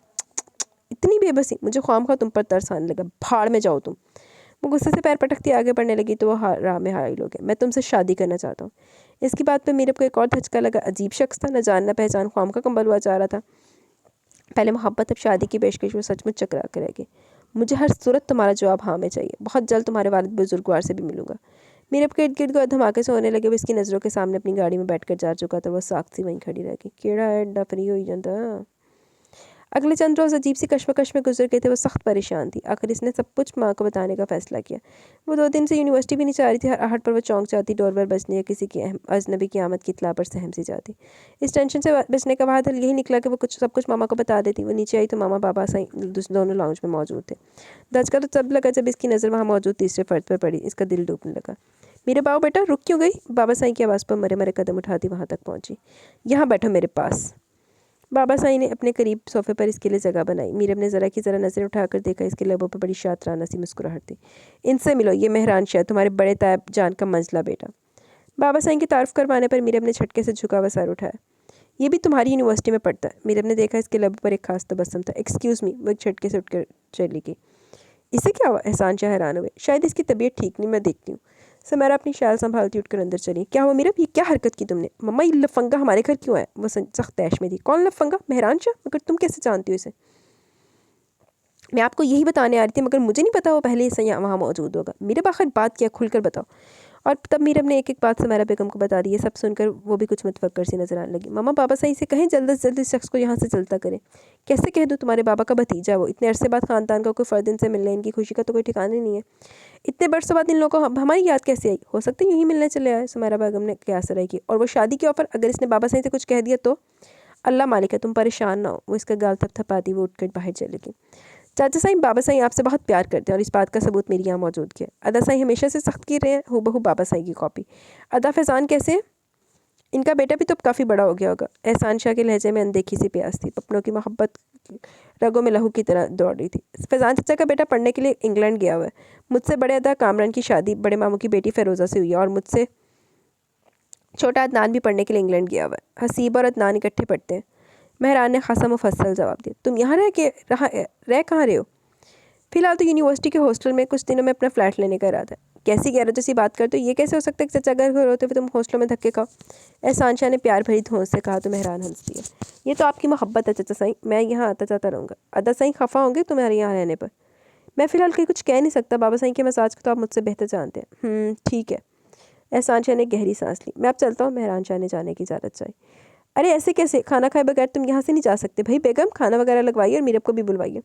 इतनी बेबसी? मुझे ख्वामखा तुम पर तरस आने लगा। भाड़ में जाओ तुम। वो गुस्से से पैर पटकती आगे बढ़ने लगी तो वह राह में हाइल हो गया। मैं तुमसे शादी करना चाहता हूँ। इसकी बात पर मीरब को एक और धचका लगा। अजीब शख्स था, न जान न पहचान, ख्वामखा कंबल हुआ जा रहा था। पहले मोहब्बत, अब शादी की पेशकश। वो सचमुच चकरा कर रह गई। मुझे हर सूरत तुम्हारा जवाब हाँ में चाहिए। बहुत जल्द तुम्हारे वालिद बुजुर्गवार से भी मिलूंगा। मीरब के इर्द गिर्द धमाके से होने लगे। वो इसकी नज़रों के सामने अपनी गाड़ी में बैठकर जा चुका था। वह साक्षी वहीं खड़ी रह गई। केड़ा है अड्डा फ्री हो जाता। अगले चंद रोज़ अजीब सी कश्मकश में गुजर गए थे। वो सख्त परेशान थी। आखिर इसने सब कुछ माँ को बताने का फ़ैसला किया। वो 2 दिन से यूनिवर्सिटी भी नहीं जा रही थी। हर आहट पर वो चौंक जाती, डोरबेल बजने या किसी की अजनबी की आमद की इत्तला पर सहम सी जाती। इस टेंशन से बचने का वाहद हल यही निकला कि वो सब कुछ मामा को बता देती। वो नीचे आई तो मामा बाबा साईं दोनों लाउंज में मौजूद थे। दचका तो तब लगा जब इसकी नज़र वहाँ मौजूद तीसरे फ़र्द पर पड़ी। इसका दिल डूबने लगा। मेरे बाबू बेटा, रुक क्यों गई? बाबा साईं की आवाज़ पर मरे मरे कदम उठाती वहाँ तक पहुँची। यहाँ बैठो मेरे पास। बाबा साईं ने अपने करीब सोफे पर इसके लिए जगह बनाई। मीरब ने ज़रा की ज़रा नज़र उठाकर देखा। इसके लबों पर बड़ी शातराना सी मुस्कुराहट थी। इनसे मिलो, ये मेहरान शाह, तुम्हारे बड़े तायब जान का मंझला बेटा। बाबा साईं की तारीफ करवाने पर मीरब ने झटके से झुका हुआ सर उठाया। ये भी तुम्हारी यूनिवर्सिटी में पढ़ता है? मीरब ने देखा इसके लबों पर एक खास तबस्सुम था। Excuse me. वो एक झटके से उठकर चली गई। इसे क्या हुआ? एहसान शाह हैरान हुए। शायद इसकी तबीयत ठीक नहीं, मैं देखती हूँ। समारा अपनी शाल संभालती उठकर अंदर चली। क्या हुआ मीरब? ये क्या हरकत की तुमने? मम्मा, ये लफंगा हमारे घर क्यों है? वो सख्त तैश में थी। कौन लफंगा? मेहरान शाह? मगर तुम कैसे जानती हो इसे? मैं आपको यही बताने आ रही थी, मगर मुझे नहीं पता वो पहले से वहाँ मौजूद होगा। मीरब आखिर बात क्या, खुलकर बताओ। और तब मीरब ने एक एक बात समारा बेगम को बता दी। ये सब सुनकर वो भी कुछ मुतफक्कर सी नजर आने लगी। मामा, बाबा साईं से कहें जल्द से जल्द इस शख्स को यहाँ से चलता करें। कैसे कह दूँ? तुम्हारे बाबा का भतीजा वो, इतने अरसे बाद खानदान का कोई फ़र्द इनसे मिलने, इनकी खुशी का तो कोई ठिकाना नहीं है। इतने बरसों बाद इन लोगों को हमारी याद कैसे आई? हो सकता है यूँ ही मिलने चले आए। समारा बेगम ने कयास रही की। और वो शादी के ऑफ़र, अगर इसने बाबा साईं से कुछ कह दिया तो? अल्लाह मालिक है, तुम परेशान ना हो। वो इसका गाल थपथपाती वो उठकर बाहर चली गई। चाचा साईं, बाबा साईं आपसे बहुत प्यार करते हैं और इस बात का सबूत मेरी यहाँ मौजूद है। अदा साईं हमेशा से सख्त की रहे हैं, हूबहू बाबा साईं की कॉपी। अदा फैज़ान कैसे हैं? इनका बेटा भी तो अब काफ़ी बड़ा हो गया होगा। एहसान शाह के लहजे में अनदेखी सी प्यास थी। अपनों की मोहब्बत रगों में लहू की तरह दौड़ रही थी। फैज़ान चाचा का बेटा पढ़ने के लिए इंग्लैंड गया हुआ है। मुझसे बड़े अदा कामरान की शादी बड़े मामू की बेटी फ़ेरोज़ा से हुई है, और मुझसे छोटा अदनान भी पढ़ने के लिए इंग्लैंड गया हुआ है। हसीब और अदनान इकट्ठे पढ़ते हैं। मेहरान ने खासा मुफस्सल जवाब दिया। तुम यहाँ रह कहाँ रहे हो? फिलहाल तो यूनिवर्सिटी के हॉस्टल में, कुछ दिनों में अपना फ्लैट लेने का इरादा है। कैसी गैरत सी बात करते हो? ये कैसे हो सकता है कि चचा घर होते हुए तुम हॉस्टल में धक्के खाओ? एहसान शाह ने प्यार भरी धौंस से कहा तो मेहरान हंस दिया। ये तो आपकी मोहब्बत है चाचा साईं, मैं यहाँ आता जाता रहूँगा। अदा साईं खफा होंगे तुम्हारे यहाँ रहने पर? मैं फ़िलहाल कहीं कुछ कह नहीं सकता। बाबा साईं के मसाज को तो आप मुझसे बेहतर जानते हैं। ठीक है। एहसान शाह ने गहरी सांस ली। मैं अब चलता हूँ। मेहरान शाह ने जाने की इजाज़त चाहिए। अरे ऐसे कैसे? खाना खाए बगैर तुम यहाँ से नहीं जा सकते। भाई बेगम, खाना वगैरह लगवाइए और मीरब को भी बुलवाइए।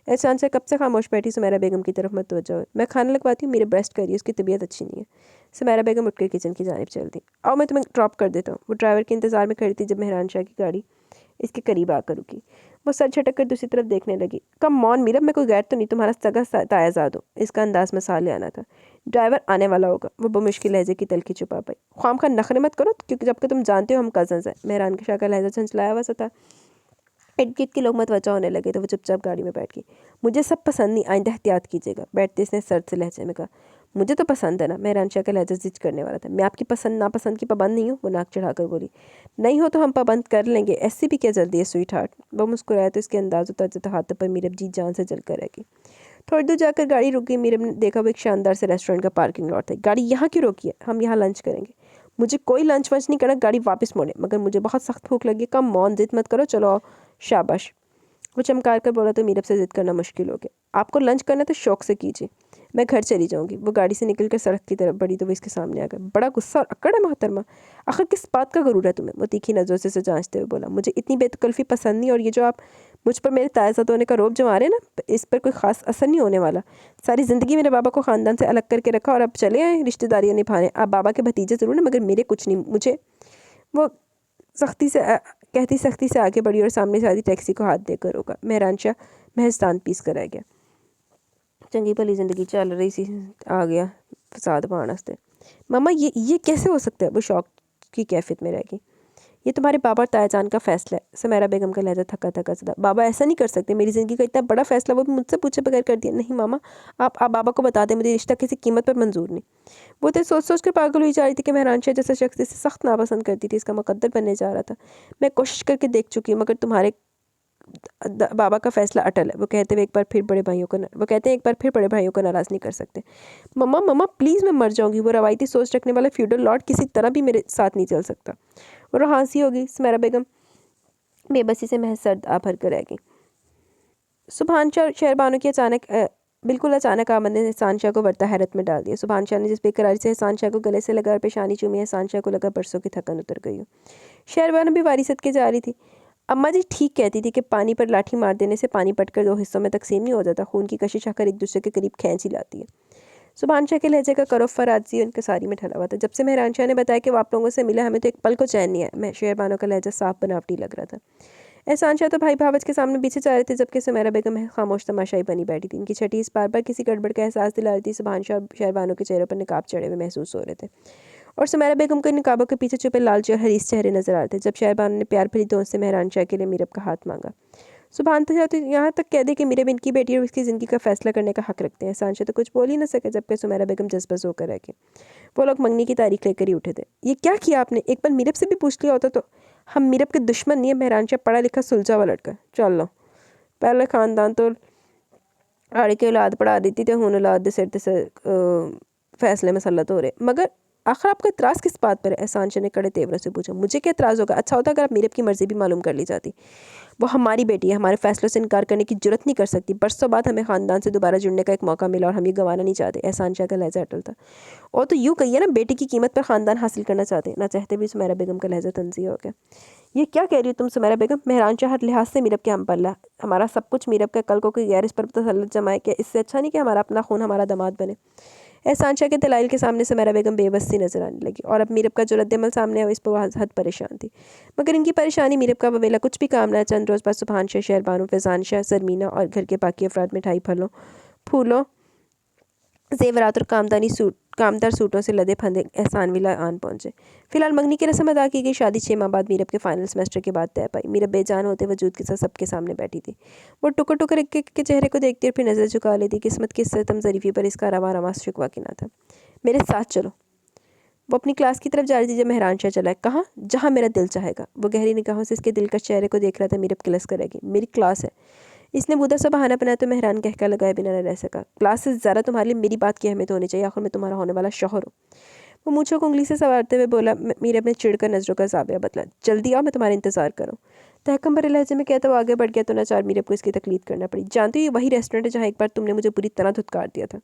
एहसान शाह कब से खामोश बैठी सुमेरा बेगम की तरफ मतवज्जो है। मैं खाना लगवाती हूँ, मेरे ब्रेस्ट करिए, उसकी तबीयत अच्छी नहीं है। सुमेरा बेगम उठकर किचन की जानिब चल दी। आओ मैं तुम्हें ड्रॉप कर देता हूँ। वो ड्राइवर के इंतज़ार में खड़ी थी जब मेहरान शाह की गाड़ी इसके करीब आकर रुकी। वो सर झटक कर दूसरी तरफ देखने लगी। कम मौन मीरब, मैं कोई गैर तो नहीं, तुम्हारा सगा तायाजाद हूँ। इसका अंदाज मसाले आना था। ड्राइवर आने वाला होगा। वो बमुश्किल लहजे की तलखी छुपा पाई। ख्वाम खा नखरे मत करो, क्योंकि जबकि तुम जानते हो हम कज़न्स हैं। मेहरान के शाह का लहजा झंझलाया हुआ सा था। इर्द गिर्द के लोग मतवज्जा होने लगे तो वो चुपचाप गाड़ी में बैठ गई। मुझे सब पसंद नहीं, आइंदा एहतियात कीजिएगा। बैठते इसने सर्द से लहजे में कहा। मुझे तो पसंद है ना। मेहरान शाह का लहजा जिद करने वाला था। मैं आपकी पसंद नापसंद की पाबंद नहीं हूँ। वो नाक चढ़ाकर बोली। नहीं हो तो हम पाबंद कर लेंगे, ऐसी भी क्या जल्दी है स्वीट हार्ट। वो मुस्कुराया तो इसके अंदाज़ उतर हाथों पर मीरब जी जान से जल कर रह गई। थोड़ी दूर जाकर गाड़ी रुक गई। मीरब ने देखा वो एक शानदार से रेस्टोरेंट का पार्किंग लॉट है। गाड़ी यहाँ क्यों रोकी है? हम यहाँ लंच करेंगे। मुझे कोई लंच वंच नहीं करना, गाड़ी वापस मोड़े। मगर मुझे बहुत सख्त भूख लगी। कम मौन, जिद मत करो, चलो आओ। शाबाश। वो चमकार कर बोला तो मीरब से जिद करना मुश्किल हो गया। आपको लंच करना तो शौक से कीजिए, मैं घर चली जाऊंगी। वो गाड़ी से निकलकर सड़क की तरफ बढ़ी तो वो इसके सामने आ गया। बड़ा गुस्सा और अकड़ है मोहतरमा, आखिर किस बात का गरूर है तुम्हें? वो तीखी नज़रों से जांचते हुए बोला। मुझे इतनी बेतकल्फ़ी पसंद नहीं, और ये जो आप मुझ पर मेरे तायज़ाद होने का रोब जमा रहे हैं ना, इस पर कोई ख़ास असर नहीं होने वाला। सारी ज़िंदगी मेरे बाबा को ख़ानदान से अलग करके रखा और अब चले आए रिश्तेदारियाँ निभाने। आप बाबा के भतीजे ज़रूर हैं मगर मेरे कुछ नहीं। मुझे वो सख्ती से आगे बढ़ी और सामने से आती टैक्सी को हाथ देकर रोका। मेहरानशाह महज दांत पीस कर रह गया। चंगी भली ज़िंदगी चल रही सी, आ गया फसाद पाने वास्ते। मामा ये कैसे हो सकता है? वो शौक की कैफियत में रह गई। ये तुम्हारे बाबा और तायाजान का फ़ैसला है। सुमेरा बेगम का लहजा थका थका सदा। बाबा ऐसा नहीं कर सकते, मेरी ज़िंदगी का इतना बड़ा फ़ैसला वो भी मुझसे पूछे बगैर कर दिया। नहीं मामा, आप बाबा को बता दें, मुझे रिश्ता किसी कीमत पर मंजूर नहीं। वो तो सोच कर पागल हुई जा रही थी कि मेहरानशाह जैसा शख्स इसे सख्त नापसंद करती थी, इसका मुकद्दर बनने जा रहा था। मैं कोशिश करके देख चुकी हूँ, मगर तुम्हारे बाबा का फैसला अटल है। वो कहते हैं एक बार फिर बड़े भाइयों को नाराज़ नहीं कर सकते। मम्मा प्लीज़, मैं मर जाऊंगी। वो रवायती सोच रखने वाला फ्यूडल लॉर्ड किसी तरह भी मेरे साथ नहीं चल सकता। और हंसी होगी। सुमेरा बेगम बेबसी से महज सर आ भर कर रह गई। सुभानशाह शहरबानों की बिल्कुल अचानक आमद ने एहसान शाह को वर्ता हैरत में डाल दिया। सुभानशाह ने जिस बेकरारी से एहसान शाह को गले से लगा और पेशानी चूमी, एहसान शाह को लगा बरसों की थकन उतर गई हो। शहरबानो भी वारिसत के जा रही थी। अम्मा जी ठीक कहती थी कि पानी पर लाठी मार देने से पानी पटकर दो हिस्सों में तकसीम नहीं हो जाता, खून की कशिश आकर एक दूसरे के करीब खींच ही लाती है। सुभानशाह के लहजे का करो फराजी उनके सारी में ढला हुआ था। जब से मेहरानशाह ने बताया कि वो आप लोगों से मिला, हमें तो एक पल को चैन नहीं आया। मैं शहरबानों का लहजा साफ बनावटी लग रहा था। एहसान शाह तो भाई भावच के सामने पीछे जा रहे थे, जबकि सुमेरा बेगम खामोश तमाशाई बनी बैठी थी। इनकी छठी इस बार किसी गड़बड़ का एहसास दिला रही थी। सुभानशाह और शहरबानों के चेहरों पर निकाब चढ़े हुए महसूस हो रहे थे, और सुमेरा बेगम को निकाबों के पीछे छुपे लालची और हरीस चेहरे नजर आ रहे थे। जब शहरबानों ने प्यार भरी दोस्त से मेहरानशाह के लिए मीरब का हाथ मांगा। सुभानशाह तो यहाँ तक कह दे कि मीरब इनकी बेटी और उसकी ज़िंदगी का फैसला करने का हक रखते हैं। एहसान शाह तो कुछ बोल ही न सके, जबकि सुमेरा बेगम जज्बस होकर रह गई। वो लोग मंगनी की तारीख लेकर ही उठे थे। ये क्या किया आपने? एक बार मीरब से भी पूछ लिया होता तो। हम मीरब के दुश्मन नहीं है। मेहरानशाह पढ़ा लिखा सुलझा हुआ लड़का। चल लो, पहले खानदान तो आड़े के औलाद पढ़ा देती थे, हुन औलाद दे सिर ते फैसले मसलत हो रहे। मगर आखिर आपका इतराज़ किस बात पर है? एहसान शाह ने कड़े तेवरों से पूछा। मुझे क्या इतराज़ होगा? अच्छा होता अगर आप मीरब की मर्ज़ी भी मालूम कर ली जाती। वो हमारी बेटी है, हमारे फैसलों से इनकार करने की जुर्रत नहीं कर सकती। बरसों बाद हमें ख़ानदान से दोबारा जुड़ने का एक मौका मिला और हम ये गंवाना नहीं चाहते। एहसान शाह का लहजा अटल था। और तो यूँ कहिए ना, बेटी की कीमत पर ख़ानदान हासिल करना चाहते हैं। ना चाहते भी सुमेरा बेगम का लहजा तंज़ीह हो गया। ये क्या कह रही हो तुम सुमेरा बेगम? मेहरानशाह हर लिहाज से मीरब के हम पल्ला, हमारा सब कुछ मीरब का। कल को कोई गैर इस पर तसल्लुत जमाए, क्या इससे अच्छा नहीं कि हमारा अपना खून हमारा दामाद बने? एहसान शाह के दलाइल के सामने सुमेरा बेगम बेबस सी नजर आने लगी, और अब मीरब का जो रद्दमल सामने है इस पर वह हद परेशान थी। मगर इनकी परेशानी मीरब का ववेला कुछ भी काम न। चंद रोज़ बाद सुभानशाह, शहरबानो, फैज़ान शाह, सरमीना और घर के बाकी अफराद मिठाई, फूलों, जेवरात और कामदार सूटों से लदे फंदे एहसान विला आन पहुंचे। फिलहाल मंगनी की रस्म अदा की गई। शादी 6 माह बाद मीरब के फाइनल सेमेस्टर के बाद तय पाई। मीरब बेजान होते वजूद के साथ सबके सामने बैठी थी। वो टुकर टुकर के चेहरे को देखती और फिर नज़र झुका लेती। किस्मत की सितम ज़रीफ़ी पर इसका रवा रवा शिकवा की ना था। मेरे साथ चलो। वो अपनी क्लास की तरफ जा रही थी जब मेहरानशाह चला। कहाँ? जहाँ मेरा दिल चाहेगा। वो गहरी निगाहों से इसके दिलकश चेहरे को देख रहा था। मीरब किलस करेगी। मेरी क्लास है। इसने बुदा सा बहाना बनाया तो मेहरान कहका लगाए बिना न रह सका। क्लास से ज़्यादा तुम्हारे लिए मेरी बात की अहमियत होनी चाहिए, आखिर मैं तुम्हारा होने वाला शौहर हूँ। वो मूँछों को उंगली से संवारते हुए बोला। मीरब ने चिढ़कर नज़रों का ज़ाविया बदला। जल्दी आओ, मैं तुम्हारा इंतज़ार करूँ। तहकम भरे लहजे में कहता वो आगे बढ़ गया तो नाचार मीरब को इसकी तकलीद करना पड़ी। जानती हो ये वही रेस्टोरेंट है जहाँ एक बार तुमने मुझे बुरी तरह धुतकार दिया था।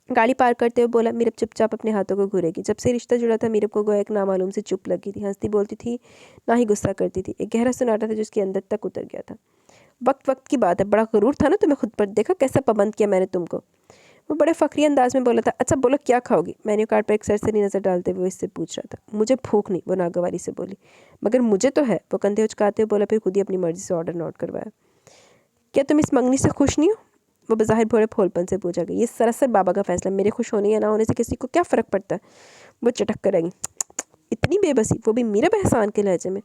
गाड़ी पार करते हुए बोला। मीरब चुपचाप अपने हाथों को घूरेगी। जब से रिश्ता जुड़ा था मीरब को गोया एक नामालूम से चुप लगी थी। हंसती बोलती थी, ना ही गुस्सा करती थी। एक गहरा सन्नाटा था जो उसके अंदर तक उतर गया था। वक्त की बात है, बड़ा गरूर था ना तुम्हें खुद पर। देखा कैसा पाबंद किया मैंने तुमको। वो बड़े फ़ख्री अंदाज में बोला था। अच्छा बोलो क्या खाओगी? मेन्यू कार्ड पर एक सरसरी नज़र डालते हुए इससे पूछ रहा था। मुझे भूख नहीं, वो नागवारी से बोली। मगर मुझे तो है, वो कंधे उचकाते हुए बोला, फिर खुद ही अपनी मर्ज़ी से ऑर्डर नोट करवाया। क्या तुम इस मंगनी से खुश नहीं हो? वो बज़ाहिर भोले फोलपन से पूछा गया। ये सरासर बाबा का फैसला, मेरे खुश होने या ना होने से किसी को क्या फ़र्क पड़ता है? वो चटक कर आई। इतनी बेबसी, वो भी मीरब एहसान के लहजे में।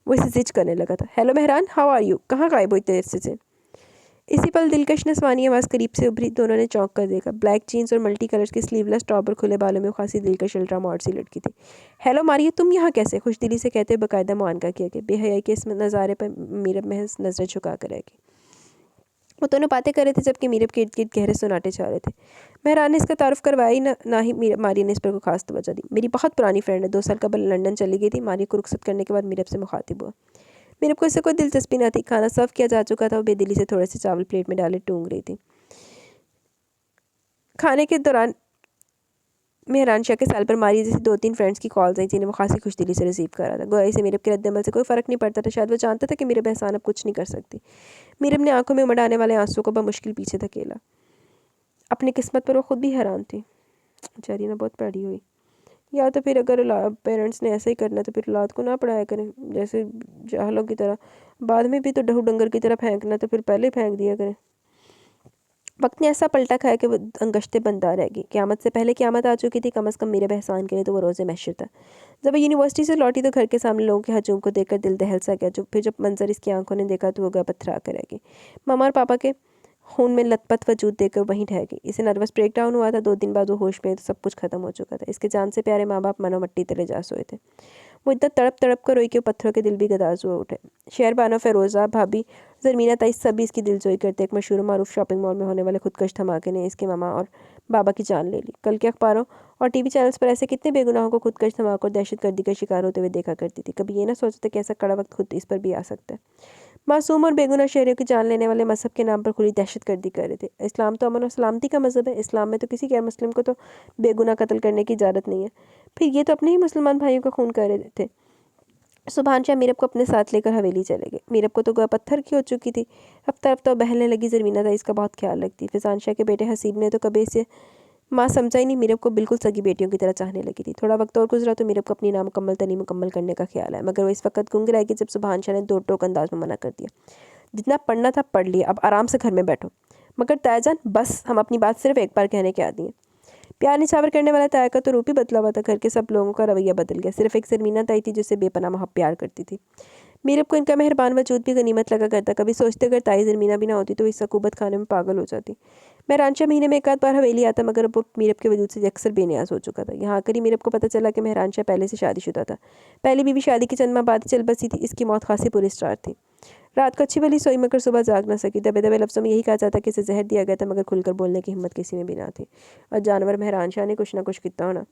वो इसे जिज करने लगा था। Hello Mehran, how are you? कहाँ गायब हुई देर से? इसी पल दिलकश नस्वानी आवाज़ करीब से उभरी। दोनों ने चौंक कर देखा। ब्लैक जीन्स और मल्टी कलर्स की स्लीवलेस टॉप और खुले बालों में खासी दिलकश अल्ट्रा मॉड सी लड़की थी। हेलो मारिया, तुम यहाँ कैसे? खुशदिली से कहते हुए बाकायदा मुआनका किया गया। बेहयाई के इस नज़ारे पर मीरब महज नज़रें झुका कर रह गई। वो दोनों बातें कर रहे थे जबकि मीरब के इर्द गिर्द गहरे सुनाटे छा रहे थे। मेहरान ने इसका तारुफ करवाया ही ना ही मारिया ने इस पर कोई खास तवज्जो दी। मेरी बहुत पुरानी फ्रेंड है, 2 साल कबल लंदन चली गई थी। मारिया को रुखसत करने के बाद मीरब से मुखातिब हुआ। मीरब को इससे कोई दिलचस्पी न थी। खाना सर्व किया जा चुका था। वो बेदिली से थोड़े से चावल प्लेट में डाले टूंग रही थी। खाने के दौरान मेहरान शाह के साल पर मारिया जैसी 2-3 फ्रेंड्स की कॉल्स आई जिन्हें वो खासी खुशदिली से रिसीव कर रहा था। गोया इसे मीरब के रद्दमल से कोई फ़र्क नहीं पड़ता था। शायद वो जानता था कि मीरब एहसान अब कुछ नहीं कर सकती। मीरब ने आंखों में उमड़ आने वाले आंसू को बमुश्किल पीछे धकेला। अपनी किस्मत पर वो खुद भी हैरान थी। जरीना बहुत पढ़ी हुई। या तो फिर अगर पेरेंट्स ने ऐसा ही करना तो फिर औलाद को ना पढ़ाया करें, जैसे जाहलों की तरह। बाद में भी तो डहू डंगर की तरह फेंकना तो फिर पहले ही फेंक दिया करें। वक्त ने ऐसा पलटा खाया कि वो अंगश्ते बंदा रह गई। क़यामत से पहले क़यामत आ चुकी थी। कम अज़ कम मेरे एहसान के लिए तो वो रोज़े महशर था। जब वो यूनिवर्सिटी से लौटी तो घर के सामने लोगों के हजूम को देखकर दिल दहल सा गया। फिर जब मंजर इसकी आंखों ने देखा तो वो गया पत्थरा कर रह गई। मामा और पापा के खून में लथपथ वजूद देखकर वहीं ठह गई। इसे नर्वस ब्रेकडाउन हुआ था। 2 दिन बाद वो होश में तो सब कुछ खत्म हो चुका था। इसके जान से प्यारे माँ बाप मनो मट्टी तले जा सोए थे। वो इतना तड़प तड़प कर रोई कि पत्थरों के दिल भी गदाज हुए उठे। शहरबानो, फ़िरोज़ा, भाभी, ज़रमीना ताई सभी इसकी दिलजोई करते। एक मशहूर मारूफ शॉपिंग मॉल में होने वाले खुदकश धमाके ने इसके मामा और बाबा की जान ले ली। कल के अखबारों और टीवी चैनल्स पर ऐसे कितने बेगुनाहों को खुदकश धमाकों और दहशतगर्दी का शिकार होते हुए देखा करती थी। कभी ये ना सोचते कि ऐसा कड़ा वक्त खुद इस पर भी आ सकता है। मासूम और बेगुनाह शहरियों की जान लेने वाले मज़हब के नाम पर खुली दहशतगर्दी कर रहे थे। इस्लाम तो अमन और सलामती का मज़हब है। इस्लाम में तो किसी गैर मुस्लिम को तो बेगुनाह कत्ल करने की इजाज़त नहीं है। फिर ये तो अपने ही मुसलमान भाइयों का खून कर रहे थे। सुभान शाह मीरब को अपने साथ लेकर हवेली चले गए। मीरब को तो गोया पत्थर की हो चुकी थी। हफ्ता हफ्ता बहलने लगी। ज़रमीना ताई इसका बहुत ख्याल रखती। फिजान शाह के बेटे हसीब ने तो कभी इसे माँ समझा ही नहीं। मीरब को बिल्कुल सगी बेटियों की तरह चाहने लगी थी। थोड़ा वक्त और गुजरा तो मीरब को अपनी नामुकम्मल तनी मुकम्मल करने का ख्याल है, मगर वो इस वक्त गुंग रहेगी जब सुभान शाह ने 2 टोक अंदाज में मना कर दिया। जितना पढ़ना था पढ़ लिया, अब आराम से घर में बैठो। मगर तायाजान बस, हम अपनी बात सिर्फ एक बार कहने के आदी हैं। प्यार निछावर करने वाला ताया का तो रूप ही बदला हुआ था। घर के सब लोगों का रवैया बदल गया। सिर्फ एक ज़रमीना ताई थी जिससे बेपनाह मोहब्बत प्यार करती थी। मीरब को इनका मेहरबान वजूद भी गनीमत लगा करता। कभी सोचते अगर ताई ज़रमीना भी ना होती तो इस सकूबत खाने में पागल हो जाती। मेहरानशाह महीने में 1 आध बार हवेली आता, मगर अब वो मीरब के वजूद से अक्सर बेनियाज हो चुका था। यहाँ आकर ही मीरब को पता चला कि मेहरानशाह पहले से शादीशुदा था। पहली बीवी शादी के चंद माह बाद ही चल बसी थी। इसकी मौत खासी पूरी स्टार थी। रात को अच्छी भली सोई, मगर सुबह जाग ना सकी। दबे दबे लफ्ज़ों में यही कहा जाता कि इसे जहर दिया गया था, मगर खुलकर बोलने की हिम्मत किसी में भी ना थी। और जानवर मेहरानशाह ने कुछ ना कुछ कितना होना।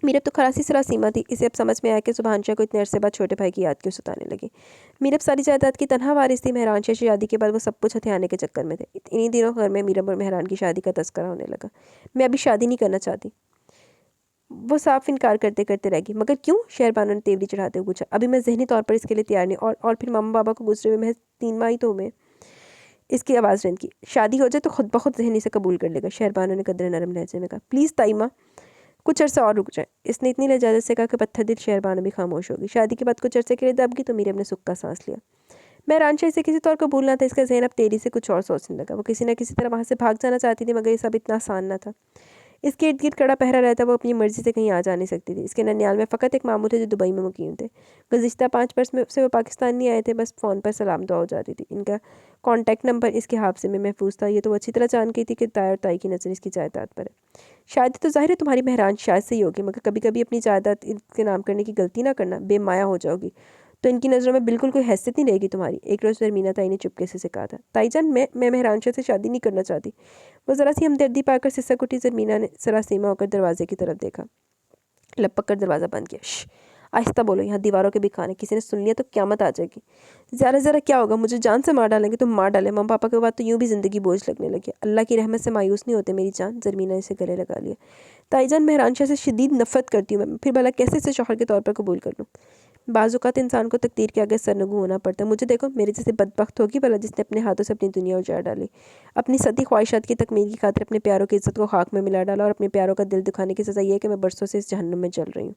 मीरब तो खलासी सरा सीमा थी। इसे अब समझ में आया कि सुभानशाह को इतने अरसे बाद छोटे भाई की याद क्यों सताने लगी। मीरब सारी जायदाद की तनहा वारिस थी। मेहरानशाह की शादी के बाद वो सब कुछ हथियाने के चक्कर में थे। इन्हीं दिनों घर में मीरब और मेहरान की शादी का तस्करा होने लगा। मैं अभी शादी नहीं करना चाहती, वो साफ इनकार करते करते रह गई। मगर क्यों? शहरबानो ने तेवरी चढ़ाते हुए पूछा। अभी मैं जहनी तौर पर इसके लिए तैयार नहीं। और फिर मामा बाबा को गुजरे हुए महज 3 माह ही तो हुए। इसकी आवाज़ रंद की। शादी हो जाए तो खुद ब खुद जहनी से कबूल कर लेगा, शहरबानो ने कदरे नरम लहजे में कहा। प्लीज़ ताईमा, कुछ अरसा और रुक जाए। इसने इतनी लजाजत से कहा कि पत्थर दिल शहरबानो भी खामोश होगी। शादी के बाद कुछ अरसे के लिए दब गई तो मीरब ने सुख का सांस लिया। मेहरानशाह इसे किसी तौर पर भूलना था। इसका ज़हन अब तेजी से कुछ और सोचने लगा। वो किसी न किसी तरह वहाँ से भाग जाना चाहती थी, मगर ये सब इतना आसान न था। इसके इर्द गिर्द कड़ा पहरा रहता। वो अपनी मर्जी से कहीं आ जा नहीं सकती थी। इसके ननियाल में फ़कत एक मामू थे जो दुबई में मुकीम थे। गुज़िश्ता 5 बरस में से वो पाकिस्तान नहीं आए थे। बस फ़ोन पर सलाम दुआ हो जाती थी। इनका कॉन्टैक्ट नंबर इसके हाफ़्ज़े में महफूज था। ये तो वो अच्छी तरह जान गई थी कि ताया और ताई की नज़र इसकी जायदाद पर है। शादी तो ज़ाहिर है तुम्हारी मेहरान शायद से ही होगी, मगर कभी कभी अपनी जायदाद इसके नाम करने की गलती ना करना, बेमाया हो जाओगी तो इनकी नज़रों में बिल्कुल कोई हैसियत नहीं रहेगी तुम्हारी। एक रोज़ ज़रमीना ताई ने चुपके से कहा था। ताईजान, मैं मेहरानशाह से शादी नहीं करना चाहती। वो ज़रा सी हमदर्दी पाकर सिसक उठी। ज़रमीना ने सरासीमा होकर दरवाजे की तरफ देखा। लपक कर दरवाज़ा बंद किया। श्श, आहिस्ता बोलो, यहाँ दीवारों के भी खाने, किसी ने सुन लिया तो क़यामत आ जाएगी। ज़रा ज़रा क्या होगा, मुझे जान से मार डालेंगे तो मार डालें। मम्मा पापा के बाद तो यूँ भी ज़िंदगी बोझ लगने लगी। अल्लाह की रहमत से मायूस नहीं होते मेरी जान। ज़रमीना ने इसे गले लगा लिया। ताईजान, मेहरानशाह से शदीद नफ़रत करती हूँ मैं, फिर भला कैसे इसे शौहर के तौर पर कबूल कर लूँ। बाज़-औक़ात इंसान को तकदीर के आगे सरनगू होना पड़ता है। मुझे देखो, मेरे जैसे बदबख्त होगी भला जिसने अपने हाथों से अपनी दुनिया उजाड़ डाली, अपनी सती ख्वाहिशात की तकमील की खातिर अपने प्यारों की इज़्ज़त को खाक में मिला डाला, और अपने प्यारों का दिल दुखाने की सज़ा ये है कि मैं बरसों से इस जहन्नुम में जल रही हूँ।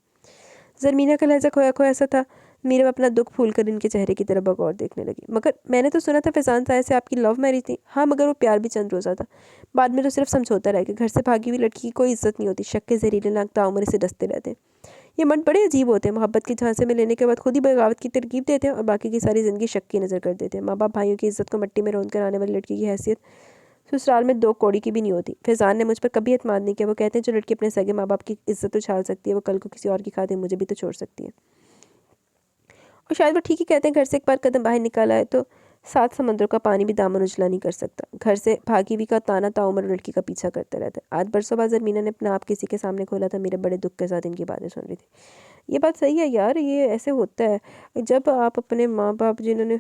ज़रमीना का लहज़ा खोया खोया सा था। मीरब अपना दुख भूल कर इनके चेहरे की तरफ बगौर देखने लगी। मगर मैंने तो सुना था फैज़ान ताया से आपकी लव मैरिज थी। हाँ, मगर वो प्यार भी चंद रोज़ा था। बाद में तो सिर्फ समझौता रह गया। घर से भागी हुई लड़की की कोई इज्जत नहीं होती। शक के ज़हरीले नाक ताउम्र से डसते रहते हैं। ये मर्द बड़े अजीब होते हैं। मोहब्बत के झांसे में लेने के बाद खुद ही बगावत की तरकीब देते हैं और बाकी की सारी ज़िंदगी शक की नज़र कर देते हैं। माँ बाप भाइयों की इज्जत को मिट्टी में रौंद कर आने वाली लड़की की हैसियत ससुराल में 2 कौड़ी की भी नहीं होती। फैज़ान ने मुझ पर कभी एतमाद नहीं किया। वो कहते हैं जो लड़की अपने सगे माँ बाप की इज्जत उछाल सकती है, वो कल को किसी और की खातिर मुझे भी तो छोड़ सकती है। और शायद वो ठीक ही कहते हैं। घर से एक बार कदम बाहर निकाला है तो सात समंदरों का पानी भी दामन उजला नहीं कर सकता। घर से भागी हुई का ताना ताउम्र लड़की का पीछा करता रहता है। आज बरसों बाद ज़मीना ने अपना आप किसी के सामने खोला था, मेरे बड़े दुख के साथ इनकी बातें सुन रही थी। ये बात सही है यार, ये ऐसे होता है जब आप अपने माँ बाप जिन्होंने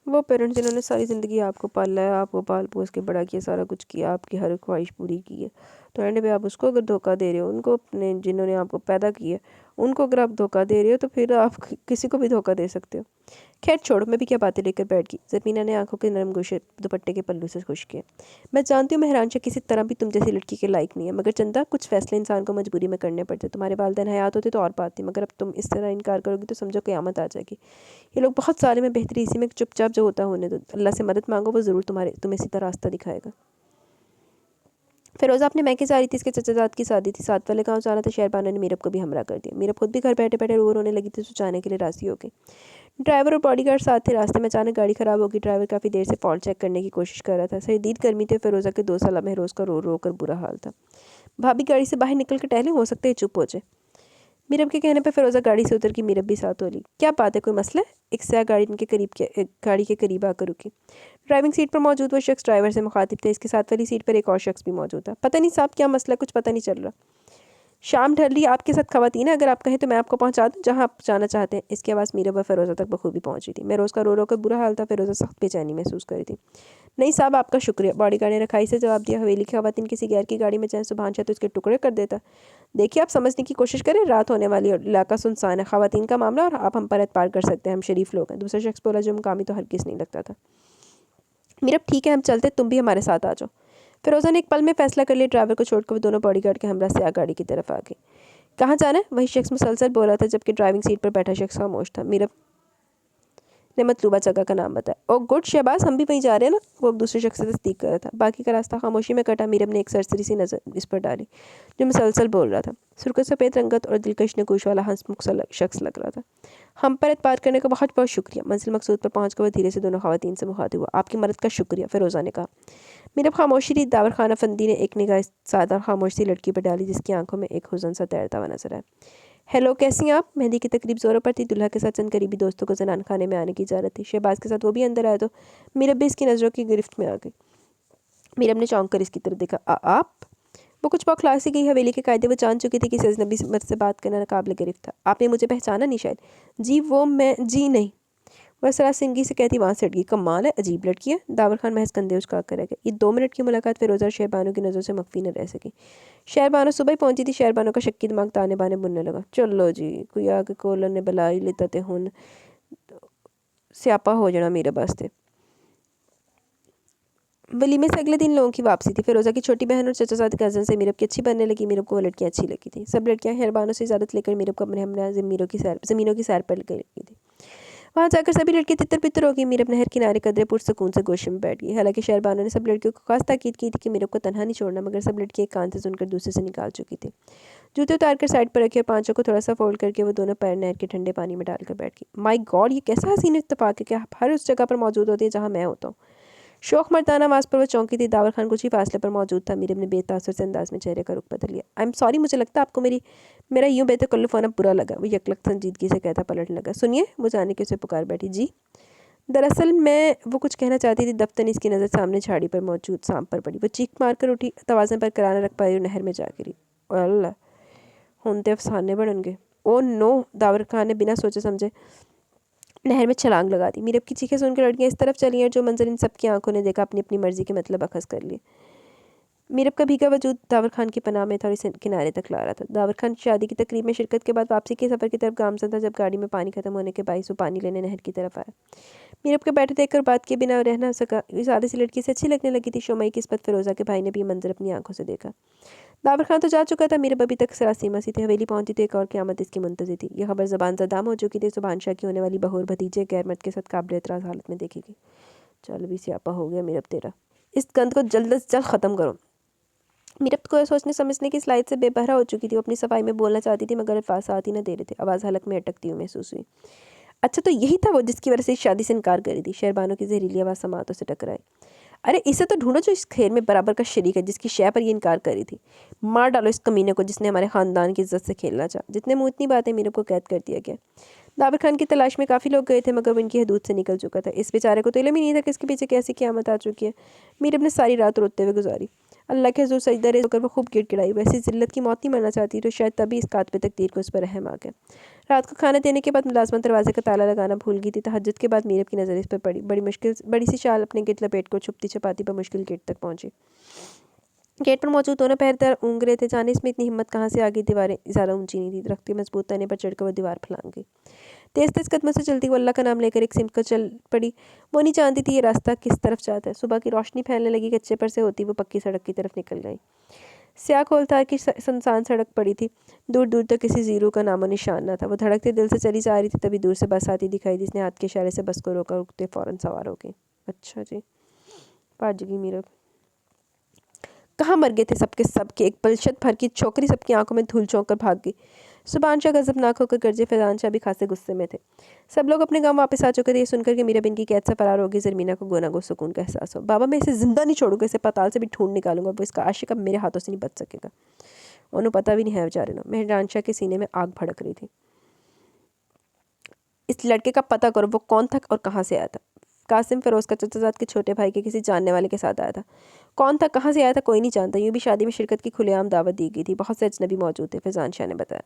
वो पेरेंट्स जिन्होंने सारी ज़िंदगी आपको पाला है, आपको पाल पोस के बड़ा किया, सारा कुछ किया, आपकी हर ख्वाहिश पूरी की है, तो एंड पे आप उसको अगर धोखा दे रहे हो, उनको अपने जिन्होंने आपको पैदा किया उनको अगर आप धोखा दे रहे हो, तो फिर आप किसी को भी धोखा दे सकते हो। खैर छोड़ो, मैं भी क्या बातें लेकर बैठ गई। ज़मीना ने आंखों के नरम गोशे दुपट्टे के पल्लू से खुश किए। मैं जानती हूँ मेहरानशा किसी तरह भी तुम जैसी लड़की के लायक नहीं है, मगर चंदा कुछ फैसले इंसान को मजबूरी में करने पड़ते। तुम्हारे वालिदैन हयात होते तो और बात थी, मगर अब तुम इस तरह इनकार करोगी तो समझो क़यामत आ जाएगी। ये लोग बहुत सारे में बेहतरी इसी में चुपचाप जो होता होने दो। अल्लाह से मदद मांगो, वो ज़रूर तुम्हें सीधा रास्ता दिखाएगा। फिरोज़ा अपने मैके जा रही थी, इसके चचाजाद की शादी थी। साथ वाले गाँव जाना था। शहरबानो ने मीरब को भी हमरा कर दिया। मीरब खुद भी घर बैठे बैठे रो रोने लगी थी, तो जाने के लिए राज़ी हो गई। ड्राइवर और बॉडीगार्ड साथ थे। रास्ते में अचानक गाड़ी ख़राब हो गई। ड्राइवर काफ़ी देर से फॉल्ट चेक करने की कोशिश कर रहा था। शदीद गर्मी थी। फिरोज़ा के 2 साल महरोज़ का रो रो कर बुरा हाल था। भाभी गाड़ी से बाहर निकल कर टहलें, हो सकता है चुप हो जाए। मीरब के कहने पर फिरोज़ा गाड़ी से उतर की। मीरब भी साथ हो ली। क्या बात है, कोई मसला है? एक सयाह गाड़ी के करीब आकर रुकी। ड्राइविंग सीट पर मौजूद वो शख्स ड्राइवर से मुखातिब थे। इसके साथ वाली सीट पर एक और शख्स भी मौजूद था। पता नहीं साहब क्या मसला, कुछ पता नहीं चल रहा। शाम ढल रही, आपके साथ ख़वातीन है, अगर आप कहें तो मैं आपको पहुंचा दूं जहां आप जाना चाहते हैं। इसकी आवाज़ मीरब व फिरोज़ा तक बखूबी पहुंची थी। महरोज़ का रो रो कर बुरा हाल था। फिरोज़ा सख्त बेचैनी महसूस कर रही थी। नहीं साहब, आपका शुक्रिया, बॉडीगार्ड ने रखाई से जवाब दिया। हवेली की ख़वातीन किसी गैर की गाड़ी में चाहे सुबहान चाहे तो उसके टुकड़े कर देता। देखिए, आप समझने की कोशिश करें, रात होने वाली और इलाका सुनसान है। ख़वातीन का मामला और आप हम पर एतबार कर सकते हैं, हम शरीफ लोग हैं। दूसरा शख्स बोला जो मुकामी तो हरगिज़ नहीं लगता था। मीरब ठीक है, हम चलते, तुम भी हमारे साथ आ जाओ। फिरोज़ा ने एक पल में फैसला कर लिया। ड्राइवर को छोड़कर वो दोनों बॉडीगार्ड के हमरा से गाड़ी की तरफ आ गई। कहाँ जाना है? वही शख्स मुसलसल बोल रहा था, जबकि ड्राइविंग सीट पर बैठा शख्स खामोश था। मीरब ने मतलूबा जगह का नाम बताया। ओ गुड शहबाज, हम भी वहीं जा रहे हैं ना? वो दूसरे शख्स से तस्दीक कर रहा था। बाकी का रास्ता खामोशी में कटा। मीरब ने एक सरसरी सी नज़र इस पर डाली जो मुसलसल बोल रहा था। सुर्ख सफ़ेद रंगत और दिलकश नकूश वाला हंसमुख सा शख्स लग रहा था। हम पर एतबार करने का बहुत बहुत शुक्रिया। मंजिल मकसूद पर पहुँच कर वह धीरे से दोनों ख़वातीन से मुखातिब हुआ। आपकी मदद का शुक्रिया, फिरोज़ा ने कहा। मीरब खामोशी रही। दावर खाना फंदी ने एक निगाह सादा खामोश सी लड़की पर डाली, जिसकी आंखों में एक हुज़न सा तैरता हुआ नजर आया। हेलो, कैसी हैं आप? मेहंदी की तकरीब ज़ोरों पर थी। दुल्हा के साथ चंद करीबी दोस्तों को जनान खाने में आने की इजाज़त थी। शहबाज के साथ वो भी अंदर आया तो मीरब भी इसकी नज़रों की गिरफ्त में आ गई। मीरब ने चौंक कर इसकी तरफ देखा। आप? वो कुछ बौखला सी गई। हवेली के कायदे वो जान चुकी थी कि इस अजनबी मर्द से बात करना नाकाबिल गिरफ्त था। आपने मुझे पहचाना नहीं शायद? जी वो मैं, जी नहीं। वह सरासनगी से कहती वहाँ से हट गई। कमाल है, अजीब लड़की है। दावर खान महज कंधे उचका कर रह गए। ये 2 मिनट की मुलाकात फिरोज़ा और शहरबानो की नज़रों से मख्फी न रह सकी। शहरबानो सुबह ही पहुंची थी। शहरबानो का शक्की दिमाग ताने बाने बुनने लगा। चलो जी, कोई आके कोलन ने बलाई लेता ते हुन स्यापा हो जाना मेरे वास्ते। वलीमे से अगले दिन लोगों की वापसी थी। फिरोज़ा की छोटी बहन और चचाजाद कज़न से मीरब की अच्छी बनने लगी। मीरब को वो लड़कियाँ अच्छी लगी थी। सब लड़कियाँ शहरबानो से इजाज़त लेकर मीरब को अपने हमरा ज़मीनों की सैर पर लगी थी। वहाँ जाकर सभी लड़की तितर बितर हो गई। मीरब नहर किनारे कदरे पुरसकून से गोशे में बैठ गई। हालांकि शहरबानो ने सब लड़कियों को खास ताकीद की थी कि मीरब को तनहा नहीं छोड़ना, मगर सब लड़कियाँ एक कान से सुनकर दूसरे से निकाल चुकी थी। जूते उतार कर साइड पर रखे और पाँचों को थोड़ा सा फोल्ड करके वो दोनों पैर नहर के ठंडे पानी में डालकर बैठ गई। माय गॉड, ये कैसा हसीन इत्तेफाक है कि आप हर उस जगह पर मौजूद होती है जहाँ मैं होता हूँ। शौक मर्दाना आवाज़ पर वो चौंकी थी। दावर खान कुछ ही फासले पर मौजूद था। मीरब ने बेतासुर से अंदाज में चेहरे का रुख बदल लिया। आई एम सॉरी, मुझे लगता है आपको मेरा यूँ बेतकल्लुफ़ होना बुरा लगा। वो यकलक संजीदगी से कहता पलटने लगा। सुनिए, वो जाने के उसे पुकार बैठी। जी दरअसल मैं, वो कुछ कहना चाहती थी। दफ्तन इसकी नज़र सामने झाड़ी पर मौजूद सांप पर पड़ी। वो चीख मार कर उठी, तवाज़न पर कराना रख पाई और नहर में जा गिरी। अल्लाह, होंते अफसाने बढ़ेंगे। ओ नो, दावर खान ने बिना सोचे समझे नहर में छलांग लगा दी। मीरब की चीखें सुनकर लड़कियाँ इस तरफ चली हैं। जो मंजर इन सबकी आंखों ने देखा, अपनी अपनी मर्जी के मतलब अखज़ कर लिए। मीरब का भीगा वजूद दावर खान की पनाह में था और इसे किनारे तक ला रहा था। दावर खान शादी की तकरीब में शिरकत के बाद वापसी के सफ़र की तरफ गामज़न था, जब गाड़ी में पानी खत्म होने के बाइस वो पानी लेने नहर की तरफ आया। मीरब के बैठे देखकर बात किए बिना रह ना सका। इस आधे से लड़की से अच्छी लगने लगी थी। शोमई किस्मत फिरोज़ा के भाई ने भी ये मंजर अपनी आंखों से देखा। दावर खान तो जा चुका था। मीरब अभी तक सरासीमा सी थी। हवेली पहुंची तो एक और क़यामत इसकी मुंतज़िर थी। यह खबर ज़बान ज़दाम हो चुकी थी। सुबहान शाह की होने वाली बहू और भतीजे गैर मर्द के साथ काबिल एतराज़ हालत में देखेगी। चल भी स्यापा हो गया मीरब तेरा। इस गंद को जल्द से जल्द ख़त्म करो। मीरब को सोचने समझने की स्लाइड से बेबहरा हो चुकी थी। वो अपनी सफाई में बोलना चाहती थी, मगर अल्फाज साथ ही न दे रहे थे। आवाज़ हलक में अटकती हुई महसूस हुई। अच्छा, तो यही था वो जिसकी वजह से इस शादी से इनकार करी थी। शहरबानो की जहरीली आवाज़ समातों से टकराई। अरे इसे तो ढूंढो जो इस खेल में बराबर का शरीक है, जिसकी शय पर ये इनकार करी थी। मार डालो इस कमीने को जिसने हमारे ख़ानदान की इज्जत से खेलना चाहा। जितने मुँह इतनी बातें। मीरब को कैद कर दिया गया। दाबर खान की तलाश में काफ़ी लोग गए थे मगर वो इनकी हदूद से निकल चुका था। इस बेचारे को तो इल्म ही नहीं था कि इसके पीछे कैसी क़यामत आ चुकी है। मीरब ने सारी रात रोते हुए गुजारी। अल्लाह के हुज़ूर सजदा रेज़ होकर वो खूब गिड़गिड़ाई। वैसे ज़िल्लत की मौत नहीं मरना चाहती तो शायद तभी इस कातिब तकदीर को उस पर रहम आ गया। रात को खाना देने के बाद मुलाज़िमत दरवाज़े का ताला लगाना भूल गई थी। तहज्जुद के बाद मीरब की नज़र इस पर पड़ी। बड़ी सी शाल अपने गिर्द लपेट कर छुपती छुपाती बमुश्किल गेट तक पहुँची। गेट पर मौजूद दोनों पहरेदार ऊँग रहे थे। जाने इसमें इतनी हिम्मत कहाँ से आ गई। दीवारें ज़्यादा ऊंची नहीं थी। दरख्त के मजबूत तने पर चढ़कर वो दीवार फलांग गई। तेज़ तेज़ कदमों से चलती वो अल्लाह का नाम लेकर एक सिमत को चल पड़ी। वो नहीं जानती थी ये रास्ता किस तरफ जाता है। सुबह की रोशनी फैलने लगी। कच्चे पर से होती वो पक्की सड़क की तरफ निकल गई। स्याह खोलतार की सुनसान सड़क पड़ी थी। दूर दूर तक किसी जीरो का नामो निशान न था। वो धड़कते दिल से चली जा रही थी तभी दूर से बस आती दिखाई दी। इसने हाथ के इशारे से बस को रोका। रुकते फ़ौरन सवार हो गई। अच्छा जी, भाज गई मीरब। कहाँ मर गए थे सबके सबके। एक बलशत भर की छोकरी सबकी आंखों में धूल झोंक कर भाग गई। सुभान शाह गजबनाक होकर गरजे। फैजान शाह भी खासे गुस्से में थे। सब लोग अपने गांव वापस आ चुके थे। ये सुनकर कि मीरब इनकी कैद से फरार होगी ज़रमीना को गोना गो सुकून का एहसास हो। बाबा मैं इसे जिंदा नहीं छोड़ूंगा, इसे पाताल से भी ढूंढ निकालूंगा। वो इसका आशिक अब मेरे हाथों से नहीं बच सकेगा। उन्हें पता भी नहीं है बेचारे ना। मेहरान शाह के सीने में आग भड़क रही थी। इस लड़के का पता करो, वो कौन था और कहाँ से आया था। कासिम फ़िरोज़ का चचाजाद के छोटे भाई के किसी जानने वाले के साथ आया था। कौन था, कहाँ से आया था, कोई नहीं जानता। यूँ भी शादी में शिरकत की खुलेआम दावत दी गई थी। बहुत से अजनबी मौजूद थे, फैज़ान शाह ने बताया।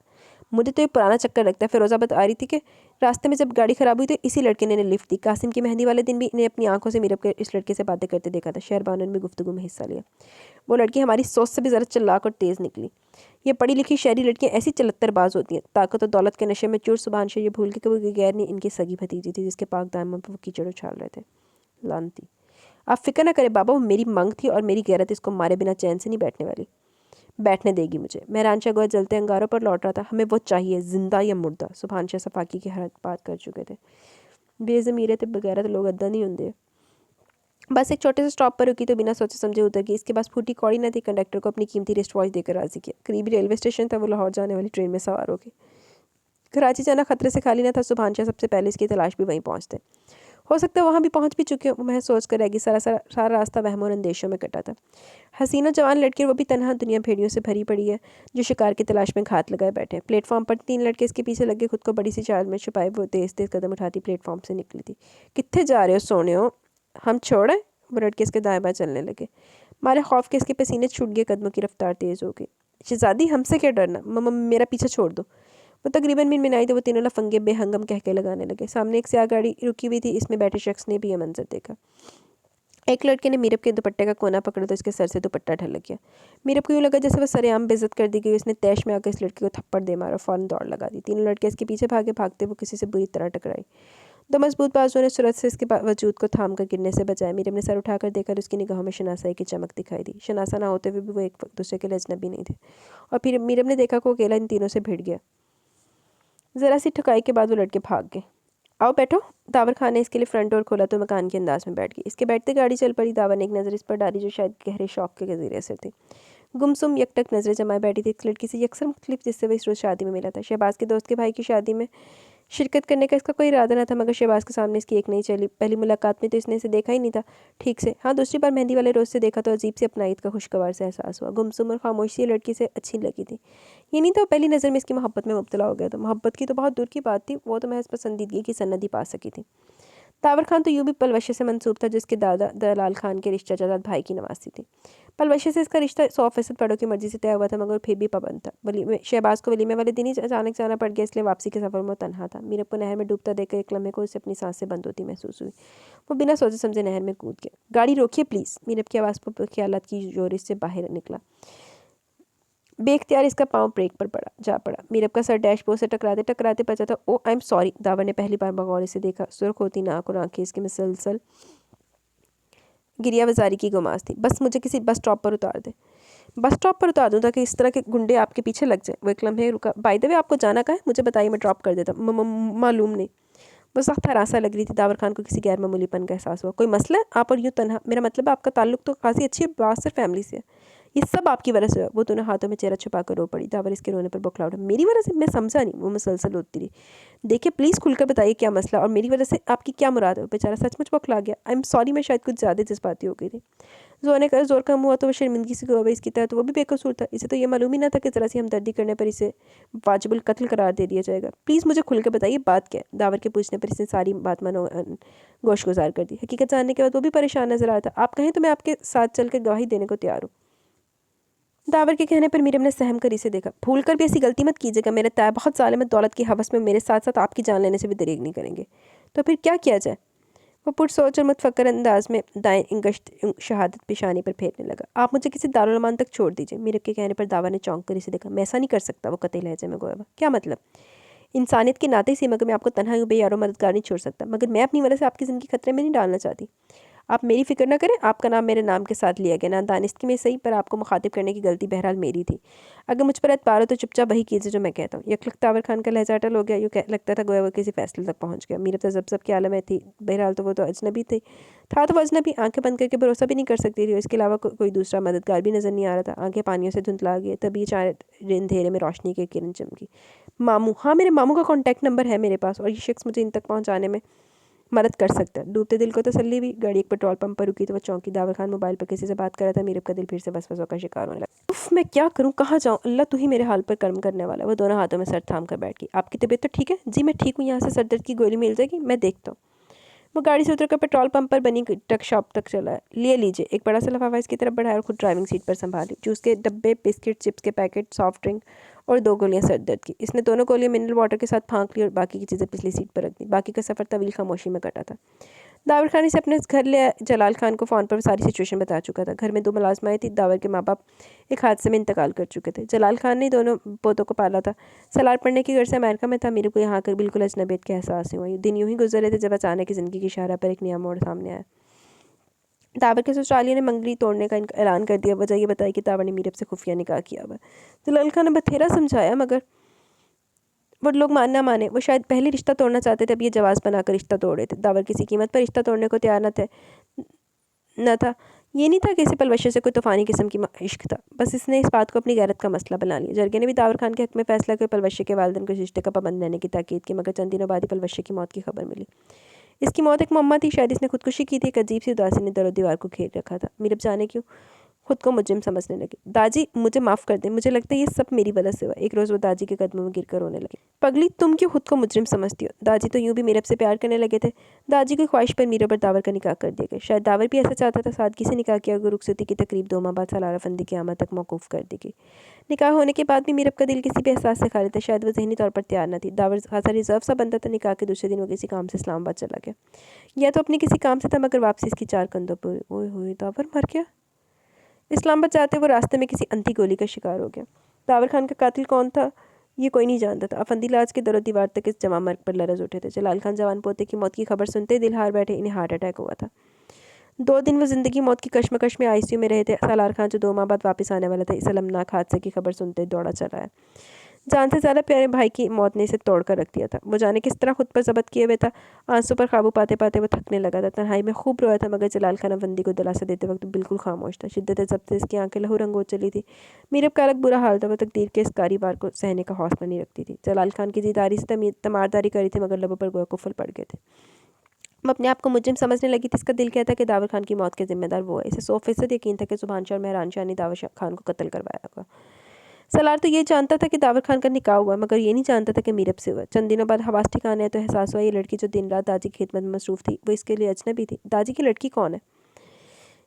मुझे तो ये पुराना चक्कर लगता है। फ़िरोज़ाबाद आ रही थी कि रास्ते में जब गाड़ी ख़राब हुई तो इसी लड़के ने लिफ्ट दी। कासिम की मेहंदी वाले दिन भी इन्हें अपनी आंखों से मीरब के इस लड़के से बातें करते देखा था। शहरबानों ने भी गुफ्तगू में हिस्सा लिया। वो लड़की हमारी सोच से भी ज़रा चालाक और तेज़ निकली। ये पढ़ी लिखी शहरी लड़कियां ऐसी चलत्तरबाज होती हैं। ताकत और दौलत के नशे में चूर सुभान शाह ये भूल के कि वो गैर ने इनकी सगी भतीजी थी जिसके पाक दामन पर वो कीचड़ उछाल रहे थे। लानती। आप फिक्र ना करें बाबा, वो मेरी मंग थी और मेरी गैरत इसको मारे बिना चैन से नहीं बैठने वाली। बैठने देगी मुझे। मेहरान शाह गोया जलते अंगारों पर लौट रहा था। हमें वो चाहिए, जिंदा या मुर्दा। सुभान शाह सफाकी की हर बात कर चुके थे। बेज़मीरे थे बगैरत लोग अद्दा नहीं होंगे। बस एक छोटे से स्टॉप पर रुकी तो बिना सोचे समझे उतर गई। इसके पास फूटी कौड़ी न थी। कंडक्टर को अपनी कीमती रिस्ट वॉच देकर राजी किया। करीबी रेलवे स्टेशन था। वो लाहौर जाने वाली ट्रेन में सवार हो गई। कराची जाना खतरे से खाली न था। सुभान शाह सबसे पहले इसकी तलाश भी वहीं पहुंचते। हो सकता है वहाँ भी पहुँच भी चुके हो। मैं सोच कर रहेगी। सारा रास्ता वहम और अंदेशों में कटा था। हसीना जवान लड़की, वो भी तनहा, दुनिया भेड़ियों से भरी पड़ी है जो शिकार की तलाश में घात लगाए बैठे। प्लेटफॉर्म पर 3 लड़के इसके पीछे लगे। खुद को बड़ी सी चाल में छुपाए वो तेज़ तेज़ कदम उठाती प्लेटफॉर्म से निकली थी। कित्थे जा रहे हो सोने हो, हम छोड़ें। वो लड़के इसके दाएं बाएं चलने लगे। मारे खौफ के इसके पसीने छूट गए। कदमों की रफ्तार तेज़ हो गई। शहजादी हमसे क्या डरना, मम्मा मेरा पीछा छोड़ दो। वो तकरीबन मिनमिनाई तो वो तीनों लफंगे बेहंगम कह के लगाने लगे। सामने एक स्याह गाड़ी रुकी हुई थी। इसमें बैठे शख्स ने भी यह मंजर देखा। एक लड़के ने मीरब के दुपट्टे का कोना पकड़ा तो इसके सर से दुपट्टा ढलक गया। मीरब को यूँ लगा जैसे वह सरेआम बेइज्जत कर दी गई। उसने तैश में आकर इस लड़के को थप्पड़ दे मारा। फ़ौरन दौड़ लगा दी। तीनों लड़के इसके पीछे भागे। भागते वो किसी से बुरी तरह टकराई। 2 मजबूत बाजुओं ने सूरत से इसके वजूद को थाम कर गिरने से बचाया। मीरब ने सर उठाकर देखा तो उसकी निगाहों में शनासाई की चमक दिखाई दी। शनासा ना होते हुए भी वो एक दूसरे के लिए अजनबी नहीं थे। और फिर मीरब ने देखा को अकेला इन तीनों से भिड़ गया। ज़रा सी ठुकाई के बाद वो लड़के भाग गए। आओ बैठो। दावर खान ने इसके लिए फ्रंट डोर खोला तो मकान के अंदाज में बैठ गई। इसके बैठते गाड़ी चल पड़ी। दावर ने एक नज़र इस पर डाली जो शायद गहरे शौक के ज़रिए से थी। गुमसुम यकटक नज़रें जमाए बैठी थी। एक लड़की से यकसर मुख्तलिफ जिससे वह इस रोज़ शादी में मिला था। शहबाज के दोस्त के भाई की शादी में शिरकत करने का इसका कोई इरादा न था मगर शहबाज के सामने इसकी एक नहीं चली। पहली मुलाकात में तो इसने इसे देखा ही नहीं था ठीक से। हाँ, दूसरी बार मेहंदी वाले रोज़ से देखा तो अजीब सी अपनाइत का खुशगवार से एहसास हुआ। गुमसुम और खामोशी लड़की से अच्छी लगी थी। ये नहीं था पहली नज़र में इसकी मोहब्बत में मुब्तला हो गया था। मोहब्बत की तो बहुत दूर की बात थी, वो तो महज पसंदीदगी की सनद ही पा सकी थी। तावर खान तो यूँ भी पलवशे से मंसूब था जिसके दादा दलाल खान के रिश्ता जायदाद भाई की नवासी थी। पलवशे से इसका रिश्ता 100% बड़ों की मर्जी से तय हुआ था मगर फिर भी पाबंद था। शहबाज को वलीमे वाले दिन ही अचानक जाना पड़ गया इसलिए वापसी के सफ़र में तनहा था। मीरब को नहर में डूबता देखकर एक लम्हे को उसे अपनी सांस से बंद होती महसूस हुई। वो बिना सोचे समझे नहर में कूद गया। गाड़ी रोकिए प्लीज़। मीरब की आवाज़ पर ख्यालात की जोर से बाहर निकला। बेख्तियार इसका पाँव ब्रेक पर पड़ा। मीरब का सर डैशबोर्ड से टकराते टकराते बचा था। ओ आई एम सॉरी। दावर ने पहली बार बगौर से देखा। सुर्ख होती नाक और आंखें इसकी मुसलसल गिरिया वजारी की गुमास थी। बस मुझे किसी बस स्टॉप पर उतार दे। बस स्टॉप पर उतार दूँ ताकि इस तरह के गुंडे आपके पीछे लग जाए। वो एक लम्हे रुका। बाय द वे आपको जाना कहाँ है, मुझे बताइए, मैं ड्रॉप कर देता। मालूम नहीं। वो सख्त हरासा लग रही थी। दावर खान को किसी गैर मामूलीपन का एहसास हुआ। कोई मसला है, आप और यूँ तनहा? मेरा मतलब है आपका ताल्लुक तो खासी अच्छी बासर फैमिली से है। ये सब आपकी वजह से हुआ। वो दोनों हाथों में चेहरा छुपा कर रो पड़ी। दावर इसके रोने पर बौखला उठा। मेरी वजह से? मैं समझा नहीं। वो मुसलसल रोती रही। देखिए प्लीज़ खुलकर बताइए क्या मसला और मेरी वजह से आपकी क्या मुराद है। बेचारा सचमुच बौखला गया। आई एम सॉरी, मैं शायद कुछ ज़्यादा जज्बाती हो गई थी। जोर ने कहा जोर कम हुआ तो वो शर्मिंदगी से गवाइस की तरह, तो वो भी बेकसूर था। इसे तो ये मालूम ही ना था कि ज़रा सी हमदर्दी करने पर इसे वाजिबुल कत्ल करार दे दिया जाएगा। प्लीज़ मुझे खुल के बताइए बात क्या है। दावर के पूछने पर इसने सारी बात गोश गुजार कर दी। हकीकत जानने के बाद वो भी परेशान नजर आया था। आप कहें तो मैं आपके साथ चल कर गवाही देने को तैयार हूँ। दावर के कहने पर मीरम ने सहम कर इसे देखा। भूल कर भी ऐसी गलती मत कीजिएगा, मेरे तय बहुत साल में दौलत की हवस में मेरे साथ साथ आपकी जान लेने से भी दरेग नहीं करेंगे। तो फिर क्या किया जाए? वो पुरसोच और मुतफक्कर अंदाज में दाएं इंगश्त शहादत पेशानी पर फेरने लगा। आप मुझे किसी दारुल अमान तक छोड़ दीजिए। मीरब के कहने पर दावा ने चौंक कर इसे देखा। मैं ऐसा नहीं कर सकता, वो कतई लहजे में गोया। क्या मतलब? इंसानियत के नाते ही मगर मैं आपको तन्हा यूं बेयारो मददगार नहीं छोड़ सकता, मगर मैं अपनी वजह से आपकी ज़िंदगी खतरे में नहीं डालना चाहती। आप मेरी फ़िक्र ना करें, आपका नाम मेरे नाम के साथ लिया गया, ना दानिस्ती में सही, पर आपको मुखातिब करने की गलती बहरहाल मेरी थी। अगर मुझ पर एतबार हो तो चुपचाप वही कीजिए जो मैं कहता हूँ। यकलक तावर खान का लहजा अटल हो गया। यूँ लगता था गोया वो किसी फैसले तक पहुँच गया। मीरब तो जब के आलम में थी। बहरहाल तो वो तो अजनबी थी, था तो वो अजनबी, आंखें बंद करके भरोसा भी नहीं कर सकती थी। इसके अलावा कोई दूसरा मददगार भी नज़र नहीं आ रहा था। आंखें पानियों से धुंधला गई। तभी चाहे अंधेरे में रोशनी की किरण चमकी। मामू, हाँ मेरे मामू का कॉन्टैक्ट नंबर है मेरे पास, और ये शख्स मुझे इन तक पहुँचाने में मदद कर सकता है। डूबते दिल को तसल्ली भी। गाड़ी एक पेट्रोल पंप पर रुकी तो वह चौंकी। दावर खान मोबाइल पर किसी से बात कर रहा था। मीरब का दिल फिर से वसवसों का शिकार होने लगा। उफ, मैं क्या करूं, कहाँ जाऊं? अल्लाह तू ही मेरे हाल पर कर्म करने वाला। वो दोनों हाथों में सर थाम कर बैठ गई। आपकी तबीयत तो ठीक है? जी मैं ठीक हूँ, यहाँ से सरदर्द की गोली मिल जाएगी, मैं देखता हूँ। वो गाड़ी से उतरकर पेट्रोल पंप पर बनी ट्रक शॉप तक चला है। ले लीजिए। एक बड़ा सा लिफाफा इसकी तरफ बढ़ाया और खुद ड्राइविंग सीट पर संभाली। जूस के डब्बे, बिस्किट, चिप्स के पैकेट, सॉफ्ट ड्रिंक और 2 गोलियां सर दर्द की। इसने दोनों गोलियां मिनरल वाटर के साथ फांक ली और बाकी की चीज़ें पिछली सीट पर रख दी। बाकी का सफ़र तवील खामोशी में कटा था। दावर खान इसे अपने घर ले आया। जलाल खान को फ़ोन पर सारी सिचुएशन बता चुका था। घर में 2 मुलाजमाएँ थी। दावर के माँ बाप एक हादसे में इंतकाल कर चुके थे। जलाल खान ने दोनों पोतों को पाला था। सलार पढ़ने की गर्ज से अमेरिका में था। मेरे को यहाँ आकर बिल्कुल अजनबियत का एहसास नहीं हुआ। दिन यूं ही गुजर रहे थे जब अचानक ज़िंदगी की शाहरा पर एक नया मोड़ सामने आया। दावर के ससुरालियों ने मंगली तोड़ने का ऐलान कर दिया। वजह ये बताई कि दावर ने मीरब से खुफिया निकाह किया हुआ। जलाल खान ने बथेरा समझाया, मगर वो लोग ना माने। वो शायद पहले रिश्ता तोड़ना चाहते थे, अब ये जवाब बनाकर रिश्ता तोड़ रहे थे। दावर किसी कीमत पर रिश्ता तोड़ने को तैयार न था। ये नहीं था कि इसे पलवशे से कोई तूफ़ानी किस्म की इश्क था। बस इसने इस बात को अपनी गैरत का मसला बना लिया। जरगे ने भी दावर खान के हक़ में फ़ैसला कर पलवशे के वालिदैन को इस रिश्ते का पाबंद रहने की ताकीद की, मगर चंद दिनों बाद ही पलवशे की मौत की खबर मिली। इसकी मौत एक मुअम्मा थी। शायद इसने खुदकुशी की थी। एक अजीब सी उदासी ने दरो दीवार को घेर रखा था। मीरब जाने क्यों खुद को मुजरिम समझने लगी। दाजी मुझे माफ़ कर दें, मुझे लगता है ये सब मेरी वजह से हुआ। एक रोज़ वो दाजी के कदमों में गिरकर रोने लगी। पगली, तुम क्यों खुद को मुजरिम समझती हो? दाजी तो यूं भी मीरब से प्यार करने लगे थे। दाजी की ख्वाहिश पर मीरब और दावर का निकाह कर दिया गया। शायद दावर भी ऐसा चाहता था। सादगी से निकाह किया गया। रुखसती की तकरीब 2 माह बाद सालारा फंदी की आमद तक मौकूफ़ कर दी गई। निकाह होने के बाद भी मीरब का दिल किसी भी एहसास से खाली था। शायद वो ज़हनी तौर पर तैयार न थी। दावर खासा रिजर्व सा बनता था। निकाह के दूसरे दिन वो किसी काम से इस्लामाबाद चला गया। या तो अपने किसी काम से था, मगर वापसी इसकी 4 कंधों पर। ओए होए, दावर मर गया। इस्लामाबाद जाते वो रास्ते में किसी अंधी गोली का शिकार हो गया। दावर खान का कातिल कौन था ये कोई नहीं जानता था। अफंदी लाज के दरो दीवार तक इस जमा मर्ग पर लरज उठे थे। जलाल खान जवान पोते की मौत की खबर सुनते ही दिल हार बैठे। इन्हें हार्ट अटैक हुआ था। 2 दिन वो ज़िंदगी मौत की कश्मकश में आईसीयू में रहे थे। सालार खान जो 2 माह बाद वापस आने वाला था, इस अलमनाक हादसे की खबर सुनते ही दौड़ा चला है। जान से ज़्यादा प्यारे भाई की मौत ने इसे तोड़ कर रख दिया था। वो जाने किस तरह खुद पर ज़ब्त किए हुए था। आंसू पर काबू पाते पाते वो थकने लगा था। तन्हाई में खूब रोया था, मगर जलाल खान अफंदी को दिलासा देते वक्त बिल्कुल खामोश था। शिद्दत ज़ब्त से इसकी आंखें लहू रंग हो चली थी। मीरब का अलग बुरा हाल था। वो तकदीर के इस कारी वार को सहने का हौसला नहीं रखती थी। जलाल खान की दीदारी से तमारदारी करी थी, मगर लबों पर गोया कुफल पड़ गए थे। वो अपने आप को मुजरिम समझने लगी थी। इसका दिल कहता कि दावर खान की मौत के जिम्मेदार वो है। इसे 100% यकीन था कि सुभानशाह और मेहरान शाह ने दावर खान को कत्ल करवाया होगा। सलार तो ये जानता था कि दावर खान का निकाह हुआ, मगर ये नहीं जानता था कि मीरब से हुआ। चंद दिनों बाद हवास ठिकाने आए तो एहसास हुआ ये लड़की जो दिन रात दाजी की खिदमत में मसरूफ़ थी, वो इसके लिए अजनबी थी। दाजी की लड़की कौन है?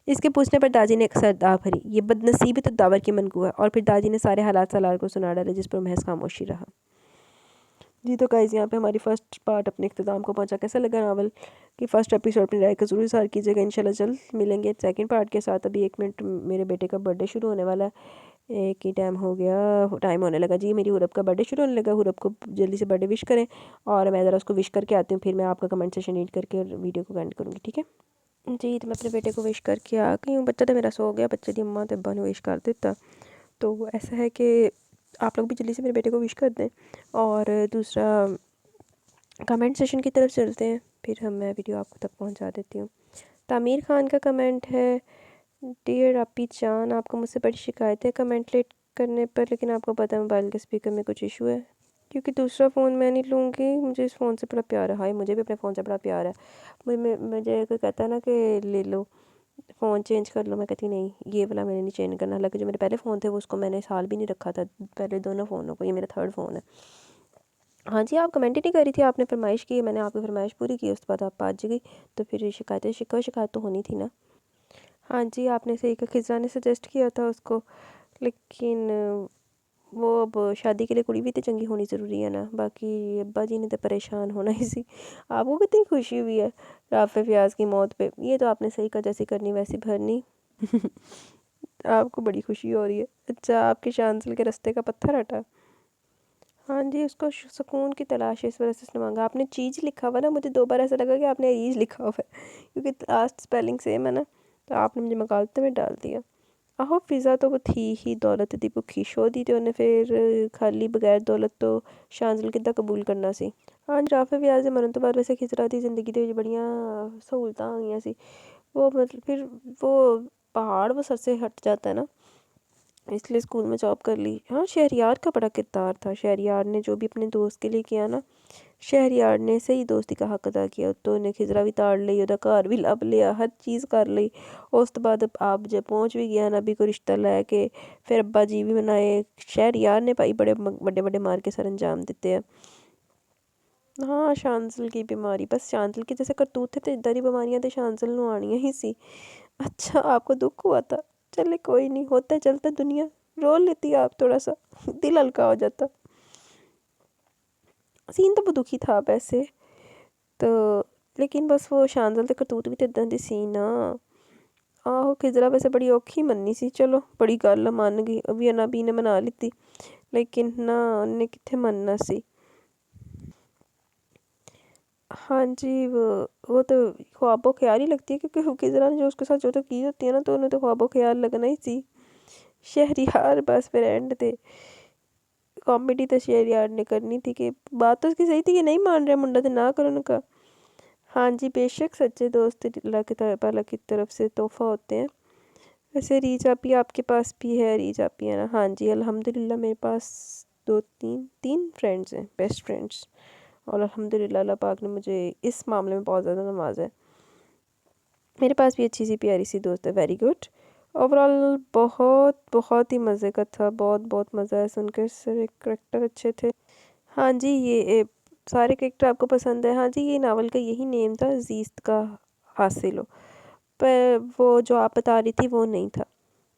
इसके पूछने पर दाजी ने अक्सर दाह भरी। ये बदनसीबी तो दावर की मनकू है। और फिर दाजी ने सारे हालात सलार को सुना डाले, जिस पर महज खामोशी रहा। जी तो गाइज़, यहाँ पे हमारी फ़र्स्ट पार्ट अपने इख्तिताम को पहुँचा। कैसा लगा नावल की फ़र्स्ट एपिसोड? अपनी राय का ज़रूर इज़हार कीजिएगा। इंशाल्लाह जल्द मिलेंगे सेकंड पार्ट के साथ। अभी 1 मिनट, मेरे बेटे का बर्थडे शुरू होने वाला है। एक ही टाइम हो गया, टाइम होने लगा जी। मेरी हुरब का बर्थडे शुरू होने लगा। हुरब को जल्दी से बर्थडे विश करें, और मैं ज़रा उसको विश करके आती हूँ। फिर मैं आपका कमेंट सेशन रीड करके वीडियो को एंड करूँगी, ठीक है जी? तो मैं अपने बेटे को विश करके आ गई हूँ। बच्चा तो मेरा सो गया। बच्चे की अम्मा तो अब्बा ने विश कर देता। तो ऐसा है कि आप लोग भी जल्दी से मेरे बेटे को विश कर दें। और दूसरा, कमेंट सेशन की तरफ चलते हैं, फिर मैं वीडियो आपको तक पहुंचा देती हूँ। तामीर खान का कमेंट है, डियर अपी जान, आपको मुझसे बड़ी शिकायत है कमेंट लेट करने पर, लेकिन आपको पता है मोबाइल के स्पीकर में कुछ इशू है, क्योंकि दूसरा फ़ोन मैं नहीं लूँगी। मुझे इस फ़ोन से बड़ा प्यार है। हाय, मुझे भी अपने फ़ोन से बड़ा प्यार है। मुझे कोई कहता है ना कि ले लो, फ़ोन चेंज कर लो। मैं कहती नहीं, ये वाला मैंने नहीं चेंज करना। हालांकि जो मेरे पहले फ़ोन थे वो उसको मैंने साल भी नहीं रखा था, पहले दोनों फ़ोनों को। ये मेरा थर्ड फ़ोन है। हाँ जी, आप कमेंट ही नहीं करी थी, आपने फरमाइश की, मैंने आपकी फरमाइश पूरी की, उसके बाद आप आज गई। तो फिर शिकायत तो होनी थी ना। हाँ जी, आपने सही कहा, खिज़ा ने सजेस्ट किया था उसको, लेकिन वो अब शादी के लिए कुड़ी भी तो चंगी होनी ज़रूरी है ना। बाकी अब्बा जी ने तो परेशान होना ही सी। आपको कितनी खुशी हुई है राफ़े फ़ियाज़ की मौत पे? ये तो आपने सही कहा, जैसी करनी वैसी भरनी। आपको बड़ी खुशी हो रही है। अच्छा, आपके शांसल के रास्ते का पत्थर हटा? हाँ जी, उसको सुकून की तलाश है, इस वजह से उसने मांगा। आपने चीज़ लिखा हुआ ना, मुझे 2 बार ऐसा लगा कि आपने रीज लिखा हुआ है, क्योंकि लास्ट स्पेलिंग सेम है ना। तो आपने मुझे मकालते में डाल दिया। आहो, फिज़ा तो वो थी ही दौलत दी भुखी, शो दी तो उन्हें फिर खाली बगैर दौलत तो शांजल किदा कबूल करना सी। हाँ, राफे व्याज दे मरन तो बाद वैसे खिजरा दी जिंदगी दे बड़ियां सहूलतां आ गई सी। वो मतलब फिर वो पहाड़ वो सर से हट जाता है ना, इसलिए स्कूल में जॉब कर ली। हाँ, शहरयार का बड़ा किरदार था। शहरयार ने जो भी अपने दोस्त के लिए किया ना, शहरयार ने सही दोस्ती का हक अदा किया। तो उन्हें खिजरा भी ताड़ लई, ओदा घर भी लभ लिया, हर चीज़ कर लई। उस तो बाद आप जब पहुँच भी गया ना भी कोई रिश्ता लैके, फिर अब्बा जी भी बनाए। शहरयार ने भाई बड़े बड़े बड़े मार के सर अंजाम दिते हैं। हाँ, शांसल की बीमारी, बस शांसल की जैसे करतूत थे तो इदां दी बीमारियां तो शांसल नूं आनियां ही सी। अच्छा, आपको दुख हुआ था? चले कोई नहीं, होता है चलता दुनिया। रो लेती आप थोड़ा सा, दिल हल्का हो जाता। सीन तो बहुत दुखी था वैसे तो, लेकिन बस वो शांदल ते करतूत भी तो इदां दी सी ना। आहो, खिजरा वैसे बड़ी औखी मननी सी, चलो बड़ी गल आ, मन गई। अभी अनाबी ने मना लीती, लेकिन ना उन्हें कित्थे मनना सी। हाँ जी, वो तो ख्वाबो ख्याल ही लगती है, क्योंकि वो खिजरा ने जो उसके साथ जो तो की होती है ना, तो उन्हें तो ख्वाबो ख्याल लगना ही सी। शहरयार बस फिर एंड ते कॉमेडी तो शहरयार ने करनी थी, कि बात तो उसकी सही थी कि नहीं मान रहे मुंडा तो ना करो उनका। हाँ जी, बेशक सच्चे दोस्त अल्लाह की तरफ, अल्लाह की तरफ से तोहफ़ा होते हैं। वैसे रीच आपी आपके पास भी है, रीच आपी है ना? हाँ जी, अल्हम्दुलिल्लाह मेरे पास दो तीन तीन फ्रेंड्स हैं, बेस्ट फ्रेंड्स। और अल्हम्दुलिल्लाह अल्लाह पाक ने मुझे इस मामले में बहुत ज़्यादा नवाजा है। मेरे पास भी अच्छी सी प्यारी सी दोस्त है, वेरी गुड। ओवरऑल बहुत बहुत ही मज़े का था, बहुत बहुत मज़ा आया सुनकर, सारे करेक्टर अच्छे थे। हाँ जी, सारे कैरेक्टर आपको पसंद है? हाँ जी, ये नावल का यही नेम था, ज़ीस्त का हासिल हो। पर वो जो आप बता रही थी वो नहीं था।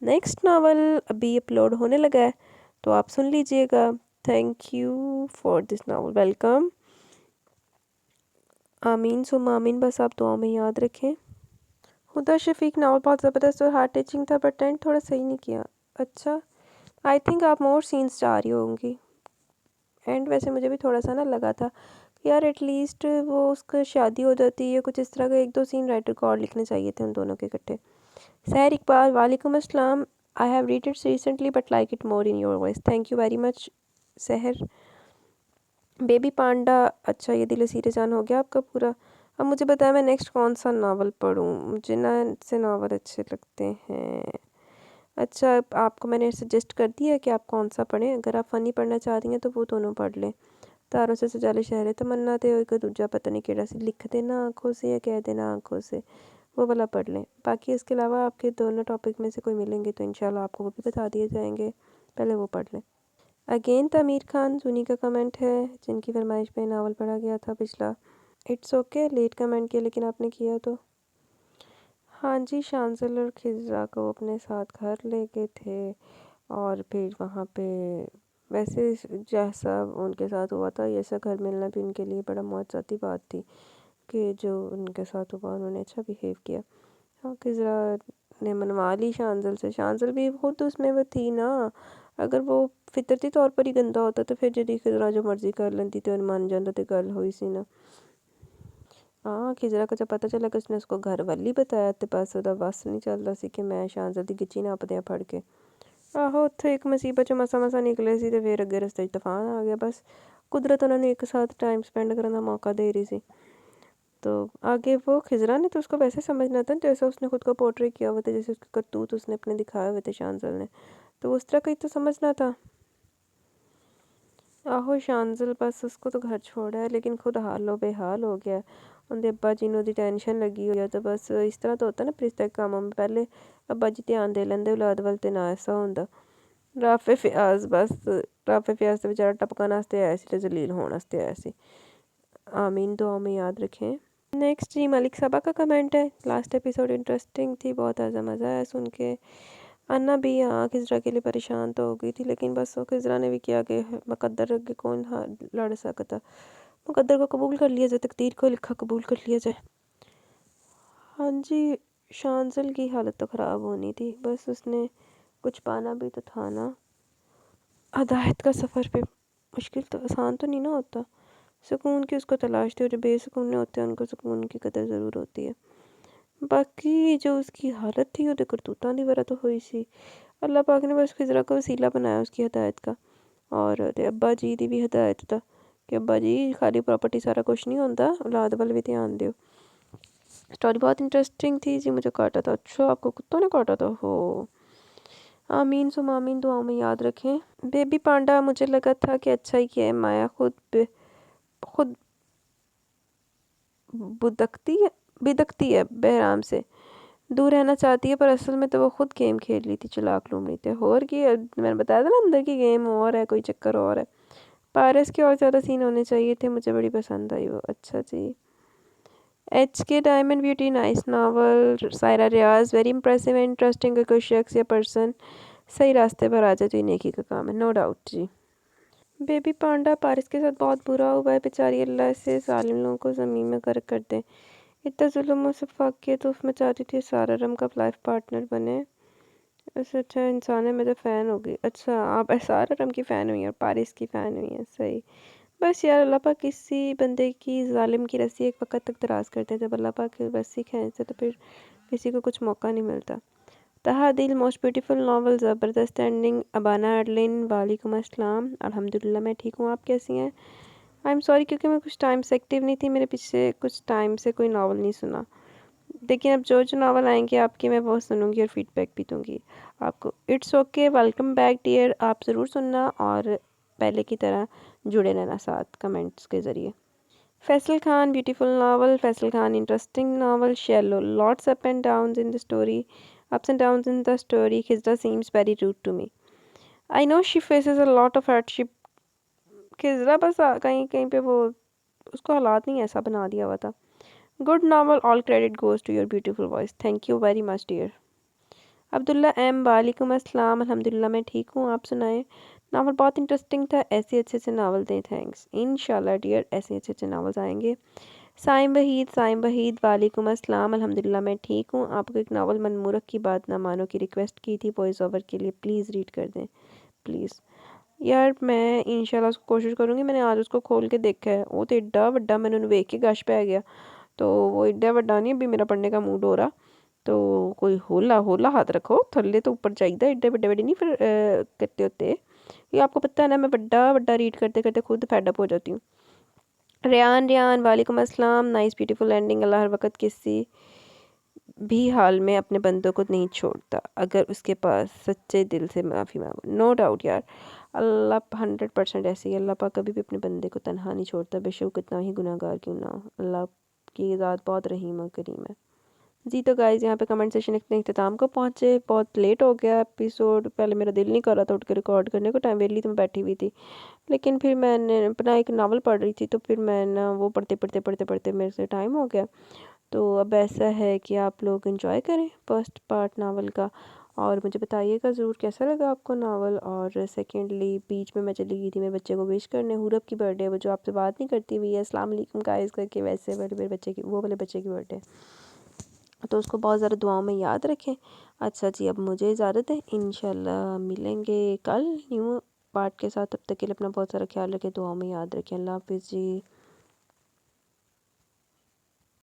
नेक्स्ट नावल अभी अपलोड होने लगा है, तो आप सुन लीजिएगा। Thank you for this novel, welcome. आमीन सुम आमीन, बस आप दुआ में याद रखें। हुदा शफीक नावल बहुत ज़बरदस्त और हार्ट टचिंग था, बट एंड थोड़ा सही नहीं किया। अच्छा, आई थिंक आप मोर सीन्स चाह रही होंगी। एंड वैसे मुझे भी थोड़ा सा ना लगा था कि यार एटलीस्ट वो उसका शादी हो जाती है, कुछ इस तरह का एक दो सीन राइटर को और लिखने चाहिए थे उन दोनों के इकट्ठे। सहर इकबाल, वालेकुम अस्सलाम। I have read it recently but like it more in your voice, thank you very much सहर। बेबी पांडा, अच्छा ये दिल सीरे जान हो गया आपका पूरा। अब मुझे बताया मैं नेक्स्ट कौन सा नावल पढूं, मुझे ना से नावल अच्छे लगते हैं। अच्छा, आपको मैंने सजेस्ट कर दिया कि आप कौन सा पढ़ें। अगर आप फ़नी पढ़ना चाह रही हैं तो वो दोनों पढ़ लें। तारों से सजाले शहर तमन्ना ते एक दूजा पता नहीं केड़ा सी, लिख देना आँखों से या कह देना आँखों से, वो वाला पढ़ लें। बाकी इसके अलावा आपके दोनों टॉपिक में से कोई मिलेंगे तो इंशाल्लाह आपको वो भी बता दिए जाएंगे, पहले वो पढ़ लें। अगेन तमीर खान सुनी का कमेंट है, जिनकी फरमाइश पे नावल पढ़ा गया था पिछला। इट्स ओके, लेट कमेंट किया लेकिन आपने किया तो। हाँ जी, शांजल और खिज़ा को अपने साथ घर ले गए थे, और फिर वहाँ पे वैसे जैसा उनके साथ हुआ था ऐसा घर मिलना भी उनके लिए बड़ा मौजूदी बात थी, कि जो उनके साथ हुआ उन्होंने अच्छा बिहेव किया। हाँ, खिज़रा ने मनवा ली शांजल से, शांजल भी खुद उसमें वो थी ना। अगर वो फितरती तौर पर ही गंदा होता तो फिर जी खिज़रा जो मर्जी कर लेंदी तो मान जाता तो गल हुई सी ना। हाँ, खिज़रा को जब पता चला कि उसने उसको घर वाली बताया तो बस ਉਹਦਾ बस नहीं चलता सी कि मैं शांजल ਦੀ ਗਿੱਚੀ ਨਾਪਦਿਆਂ ਫੜ ਕੇ। ਆਹੋ, ਉੱਥੇ ਇੱਕ ਮੁਸੀਬਤ 'ਚੋਂ ਮਸਾਂ ਨਿਕਲੇ ਸੀ, ਤੇ ਫਿਰ ਅੱਗੇ ਰਸਤੇ 'ਚ ਤੂਫਾਨ आ गया। बस कुदरत उन्होंने एक साथ टाइम स्पेंड करने का मौका दे रही थी। तो आगे वो खिज़रा ने तो उसको वैसे समझना था जैसा उसने खुद को पोर्ट्रे किया हुआ था, जैसे उसके करतूत उसने अपने दिखाए हुए थे शांजल ने, तो उस तरह का ही तो समझना था। आहो, शांजल बस उसको तो घर छोड़ा है, लेकिन खुद हालो बेहाल हो गया। उनके अब्बा जी नूं दी टेंशन लगी हुई है। तो बस इस तरह तो होता ना परिस्ते कामों में, पहले अब्बा जी ध्यान दे लेंदे औलाद वाल ते ना ऐसा होंदा। राफे फयाज बस राफे फयाज तो बेचारा टपकन आस्ते आया सी ते जलील होने आस्ते आया सी। आमीन, दुआ में याद रखें। नेक्स्ट जी मलिक साहबा का कमेंट है, लास्ट एपिसोड इंटरेस्टिंग थी, बहुत मज़ा आया सुन के। अन्ना भी हाँ खिजरा के लिए परेशान तो हो गई थी, लेकिन बस वो खिजरा ने भी किया कि मुकद्दर के कौन लड़ सकता, मुकद्दर को कबूल कर लिया जाए, तकदीर को लिखा कबूल कर लिया जाए। हाँ जी, शांजल की हालत तो ख़राब होनी थी, बस उसने कुछ पाना भी तो था ना। हदायत का सफ़र पे मुश्किल तो आसान तो नहीं ना होता, सुकून की उसको तलाश थी, और जो बेसुकून होते हैं उनको सुकून की कदर ज़रूर होती है। बाकी जो उसकी हालत थी वो करतूतां दी वरा तो हुई सी। अल्लाह पाक ने बस खिजरा को वसीला बनाया उसकी हदायत का, और ते अब्बा जी दी भी हदायत दा कि अब्बा जी खाली प्रॉपर्टी सारा कुछ नहीं होंदा, औलाद वाल भी ध्यान दियो। स्टोरी बहुत इंटरेस्टिंग थी जी, मुझे काटा था। अच्छा आपको कुत्तों ने काटा था हो। आमीन सुम आमीन, दुआओं में याद रखें। बेबी पांडा मुझे लगा था कि अच्छा ही किया है, माया खुद बिदकती है बहराम से, दूर रहना चाहती है, पर असल में तो वो खुद गेम खेल रही थी, चालाक लूमड़ी थे। और की मैंने बताया था ना, अंदर की गेम और है, कोई चक्कर और है। पारस के और ज़्यादा सीन होने चाहिए थे, मुझे बड़ी पसंद आई वो। अच्छा जी। HK diamond beauty nice novel. Saira Riaz very impressive and interesting. कोई शख्स या पर्सन सही रास्ते पर आ जाए तो ये नेकी का काम है, नो डाउट जी। बेबी पांडा पारस के साथ बहुत बुरा हुआ है, बेचारी अल्लाह से जालिम लोगों को ज़मीन में गर्क कर दे। इतना जुल्म और सफाक किया तो उसमें चाहती थी सारा रम का लाइफ पार्टनर बने। उससे अच्छा इंसान है, मैं तो फ़ैन हो गई। अच्छा आप सारा रम की फ़ैन हुई हैं और पारिस की फ़ैन हुई हैं, सही। बस यार अल्लाह पाक किसी बंदे की जालिम की रस्सी एक वक्त तक दराज करते हैं, जब अल्लाह पाक की रस्सी खींचते तो फिर किसी को कुछ मौका नहीं मिलता। तहा दिल मोस्ट ब्यूटीफुल नावल, ज़बरदस्त एंडिंग। अबाना एडलिन वालेकुम अस्सलाम, अल्हम्दुलिल्लाह मैं ठीक हूँ, आप कैसी हैं? आई एम सॉरी क्योंकि मैं कुछ टाइम से एक्टिव नहीं थी, मेरे पीछे कुछ टाइम से कोई नावल नहीं सुना। देखिए अब जो जो नावल आएंगे आपके मैं वो सुनूंगी और फीडबैक भी दूंगी आपको। It's okay, welcome back dear, आप ज़रूर सुनना और पहले की तरह जुड़े रहना साथ कमेंट्स के ज़रिए। Faisal Khan beautiful novel. Faisal Khan interesting novel. Shallow lots up and downs in the story, ups and downs in the story. Khizra seems very rude to me. I know she faces a lot of hardship. खिजरा बस कहीं कहीं पे वो उसको हालात नहीं ऐसा बना दिया हुआ था। Good novel, all credit goes to your beautiful voice, thank you very much dear. Abdullah एम वालेकुम अस्सलाम, अल्हम्दुलिल्लाह मैं ठीक हूँ, आप सुनाएं। नावल बहुत इंटरेस्टिंग था, ऐसे अच्छे से नावल दें, थैंक्स। इंशाल्लाह डियर ऐसे अच्छे अच्छे नावल्स आएंगे। साइम वहीद वालेकुम अस्सलाम, अल्हम्दुलिल्लाह मैं ठीक हूँ। आपको एक नावल मनमूरख की बात ना मानो की रिक्वेस्ट की थी वॉइस ओवर के लिए, प्लीज़ रीड कर दें प्लीज़। यार मैं इंशाल्लाह उसको कोशिश करूँगी, मैंने आज उसको खोल के देखा है, वो तो एड्डा वड्डा, मैंने उन्हें वेख के गश पै गया, तो वो एड्डा वड्डा नहीं अभी मेरा पढ़ने का मूड हो रहा, तो कोई होला होला हाथ रखो, थल्ले तो ऊपर चाहिए, एड्डे बड्डे बड्डे नहीं फिर करते होते। ये आपको पता है ना, मैं बड्डा वड्डा रीड करते करते खुद फेडअप हो जाती हूँ। रेयान वालेकुम अस्सलाम, नाइस ब्यूटीफुल एंडिंग। अल्लाह हर वक्त किसी भी हाल में अपने बंदों को नहीं छोड़ता, अगर उसके पास सच्चे दिल से माफ़ी मांगो, नो डाउट यार। अल्लाह 100% ऐसे ही, अल्लाह पाक कभी भी अपने बंदे को तन्हा नहीं छोड़ता, बेशक कितना ही गुनाहगार क्यों ना हो। अल्लाह की ज़ात बहुत रहीम और करीम है जी। तो गाइज़ यहाँ पे कमेंट सेशन इतने इख्तिताम को पहुँचे, बहुत लेट हो गया एपिसोड। पहले मेरा दिल नहीं कर रहा था उठ के रिकॉर्ड करने को, टाइम वेली तो मैं बैठी हुई थी, लेकिन फिर मैंने अपना एक नावल पढ़ रही थी, तो फिर मैं ना वो पढ़ते मेरे से टाइम हो गया। तो अब ऐसा है कि आप लोग एंजॉय करें फर्स्ट पार्ट नावल का, और मुझे बताइएगा ज़रूर कैसा लगा आपको नावल। और सेकेंडली बीच में मैं चली गई थी मेरे बच्चे को विश करने, हुरब की बर्थडे, वो जो आपसे बात नहीं करती हुई है अस्सलाम वालेकुम गाइस करके, वैसे वाले मेरे बच्चे की, वो वाले बच्चे की बर्थडे, तो उसको बहुत ज़्यादा दुआओं में याद रखें। अच्छा जी अब मुझे इजाज़त है, इंशाल्लाह मिलेंगे कल न्यू पार्ट के साथ, तब तक के लिए अपना बहुत सारा ख्याल रखें, दुआओं में याद रखें। अल्लाह हाफिज़ जी।